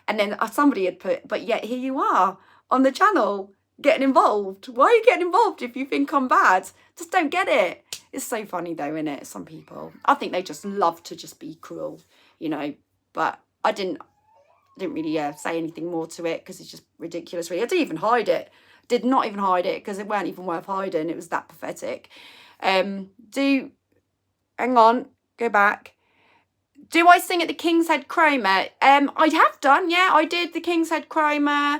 And then somebody had put, but yet here you are on the channel getting involved. Why are you getting involved if you think I'm bad? Just don't get it. It's so funny though, isn't it? Some people, I think they just love to just be cruel, you know, but I didn't really say anything more to it because it's just ridiculous, really. I didn't even hide it. Did not even hide it because it weren't even worth hiding. It was that pathetic. Hang on, go back. Do I sing at the King's Head Chroma? I have done, yeah. I did the King's Head Chroma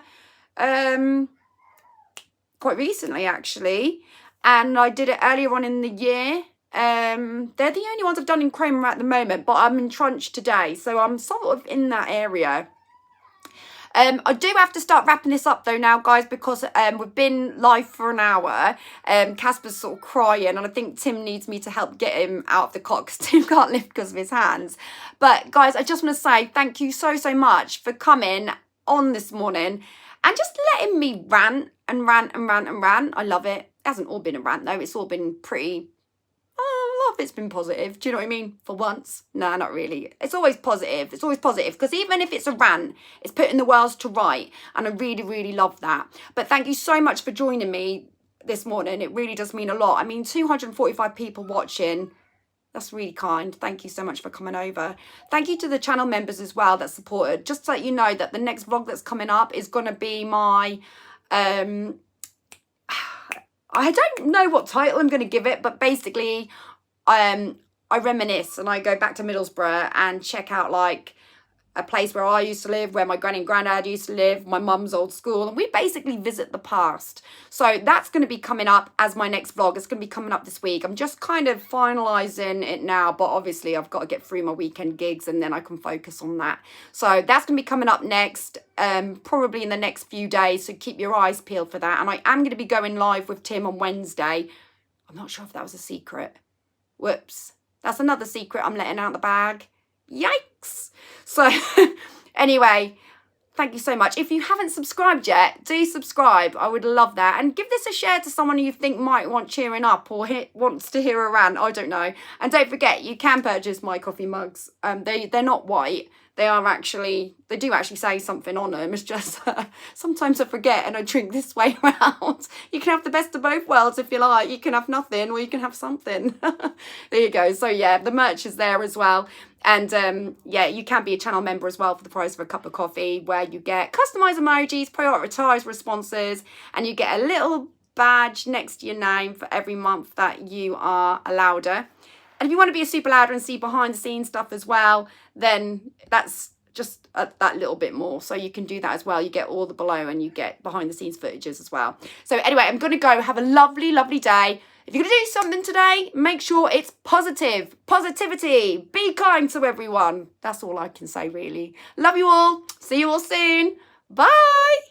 quite recently, actually. And I did it earlier on in the year. They're the only ones I've done in Chroma at the moment, but I'm in Trunch today. So I'm sort of in that area. I do have to start wrapping this up though now, guys, because we've been live for an hour. Casper's sort of crying, and I think Tim needs me to help get him out of the cot because Tim can't lift because of his hands. But guys, I just want to say thank you so much for coming on this morning and just letting me rant and rant and rant and rant. I love it. It hasn't all been a rant though. It's all been pretty... a lot of it's been positive. Do you know what I mean? For once. No, not really. It's always positive. It's always positive because even if it's a rant, it's putting the world to right. And I really love that. But thank you so much for joining me this morning. It really does mean a lot. I mean, 245 people watching. That's really kind. Thank you so much for coming over. Thank you to the channel members as well that supported. Just to let you know that the next vlog that's coming up is going to be my... I don't know what title I'm going to give it, but basically... I reminisce and I go back to Middlesbrough and check out like a place where I used to live, where my granny and granddad used to live, my mum's old school, and we basically visit the past. So that's going to be coming up as my next vlog. It's going to be coming up this week. I'm just kind of finalising it now, but obviously I've got to get through my weekend gigs and then I can focus on that. So that's going to be coming up next, probably in the next few days, so keep your eyes peeled for that. And I am going to be going live with Tim on Wednesday. I'm not sure if that was a secret. Whoops. That's another secret I'm letting out the bag. Yikes. So anyway, thank you so much. If you haven't subscribed yet, do subscribe. I would love that. And give this a share to someone who you think might want cheering up or wants to hear a rant. I don't know. And don't forget, you can purchase my coffee mugs. They're not white. They do actually say something on them. It's just sometimes I forget and I drink this way around. You can have the best of both worlds if you like. You can have nothing or you can have something. There you go. So yeah, the merch is there as well. And yeah, you can be a channel member as well for the price of a cup of coffee, where you get customized emojis, prioritized responses, and you get a little badge next to your name for every month that you are a louder. And if you want to be a super louder and see behind the scenes stuff as well, then that's just that little bit more. So you can do that as well. You get all the below and you get behind the scenes footages as well. So anyway, I'm going to go have a lovely day. If you're going to do something today, make sure it's positive. Positivity. Be kind to everyone. That's all I can say, really. Love you all. See you all soon. Bye.